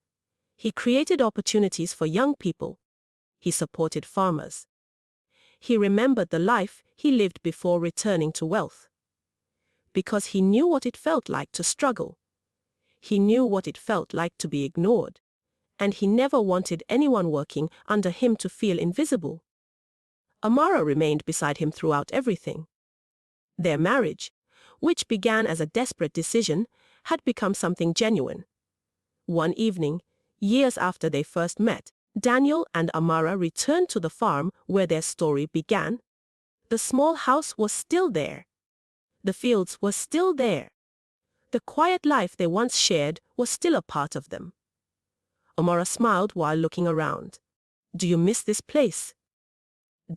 He created opportunities for young people. He supported farmers. He remembered the life he lived before returning to wealth. Because he knew what it felt like to struggle. He knew what it felt like to be ignored. And he never wanted anyone working under him to feel invisible. Amara remained beside him throughout everything. Their marriage, which began as a desperate decision, had become something genuine. One evening, years after they first met, Daniel and Amara returned to the farm where their story began. The small house was still there. The fields were still there. The quiet life they once shared was still a part of them. Amara smiled while looking around. "Do you miss this place?"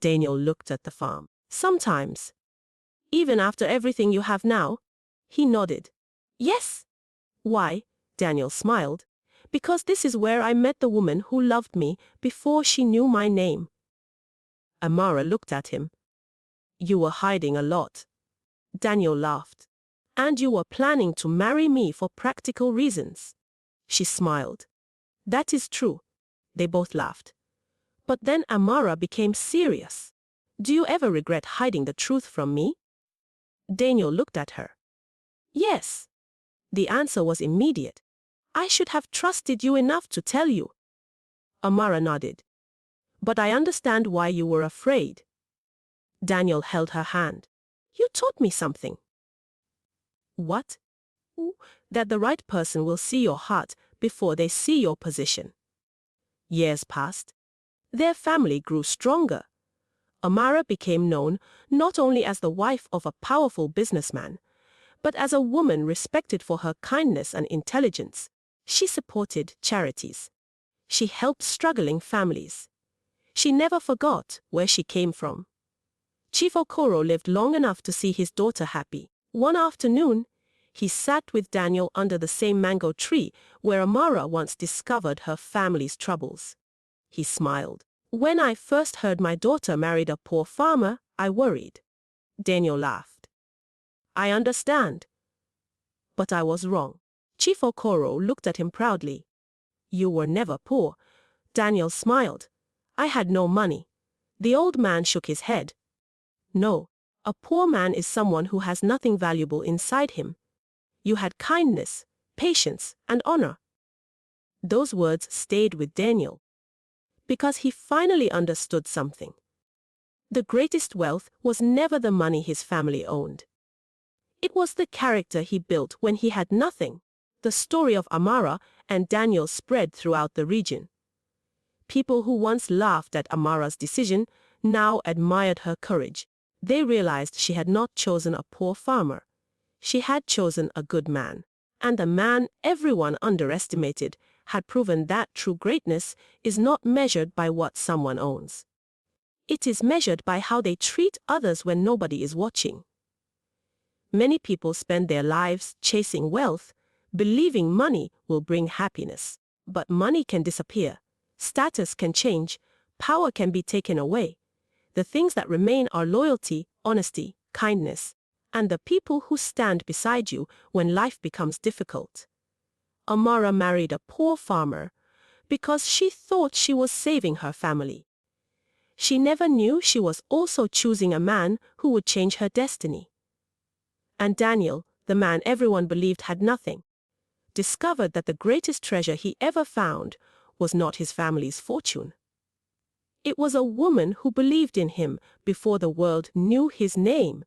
Daniel looked at the farm. "Sometimes." "Even after everything you have now?" He nodded. "Yes." "Why?" Daniel smiled. "Because this is where I met the woman who loved me before she knew my name." Amara looked at him. "You were hiding a lot." Daniel laughed. "And you were planning to marry me for practical reasons." She smiled. "That is true." They both laughed. But then Amara became serious. "Do you ever regret hiding the truth from me?" Daniel looked at her. "Yes." The answer was immediate. "I should have trusted you enough to tell you." Amara nodded. "But I understand why you were afraid." Daniel held her hand. "You taught me something." "What?" "That the right person will see your heart before they see your position." Years passed. Their family grew stronger. Amara became known not only as the wife of a powerful businessman, but as a woman respected for her kindness and intelligence. She supported charities. She helped struggling families. She never forgot where she came from. Chief Okoro lived long enough to see his daughter happy. One afternoon, he sat with Daniel under the same mango tree where Amara once discovered her family's troubles. He smiled. "When I first heard my daughter married a poor farmer, I worried." Daniel laughed. "I understand." "But I was wrong." Chief Okoro looked at him proudly. "You were never poor." Daniel smiled. "I had no money." The old man shook his head. "No, a poor man is someone who has nothing valuable inside him. You had kindness, patience, and honor." Those words stayed with Daniel. because he finally understood something. The greatest wealth was never the money his family owned. It was the character he built when he had nothing. The story of Amara and Daniel spread throughout the region. People who once laughed at Amara's decision now admired her courage. They realized she had not chosen a poor farmer. She had chosen a good man. And the man everyone underestimated had proven that true greatness is not measured by what someone owns. It is measured by how they treat others when nobody is watching. Many people spend their lives chasing wealth, believing money will bring happiness. But money can disappear. Status can change. Power can be taken away. The things that remain are loyalty, honesty, kindness, and the people who stand beside you when life becomes difficult. Amara married a poor farmer because she thought she was saving her family. She never knew she was also choosing a man who would change her destiny. And Daniel, the man everyone believed had nothing, discovered that the greatest treasure he ever found was not his family's fortune. It was a woman who believed in him before the world knew his name.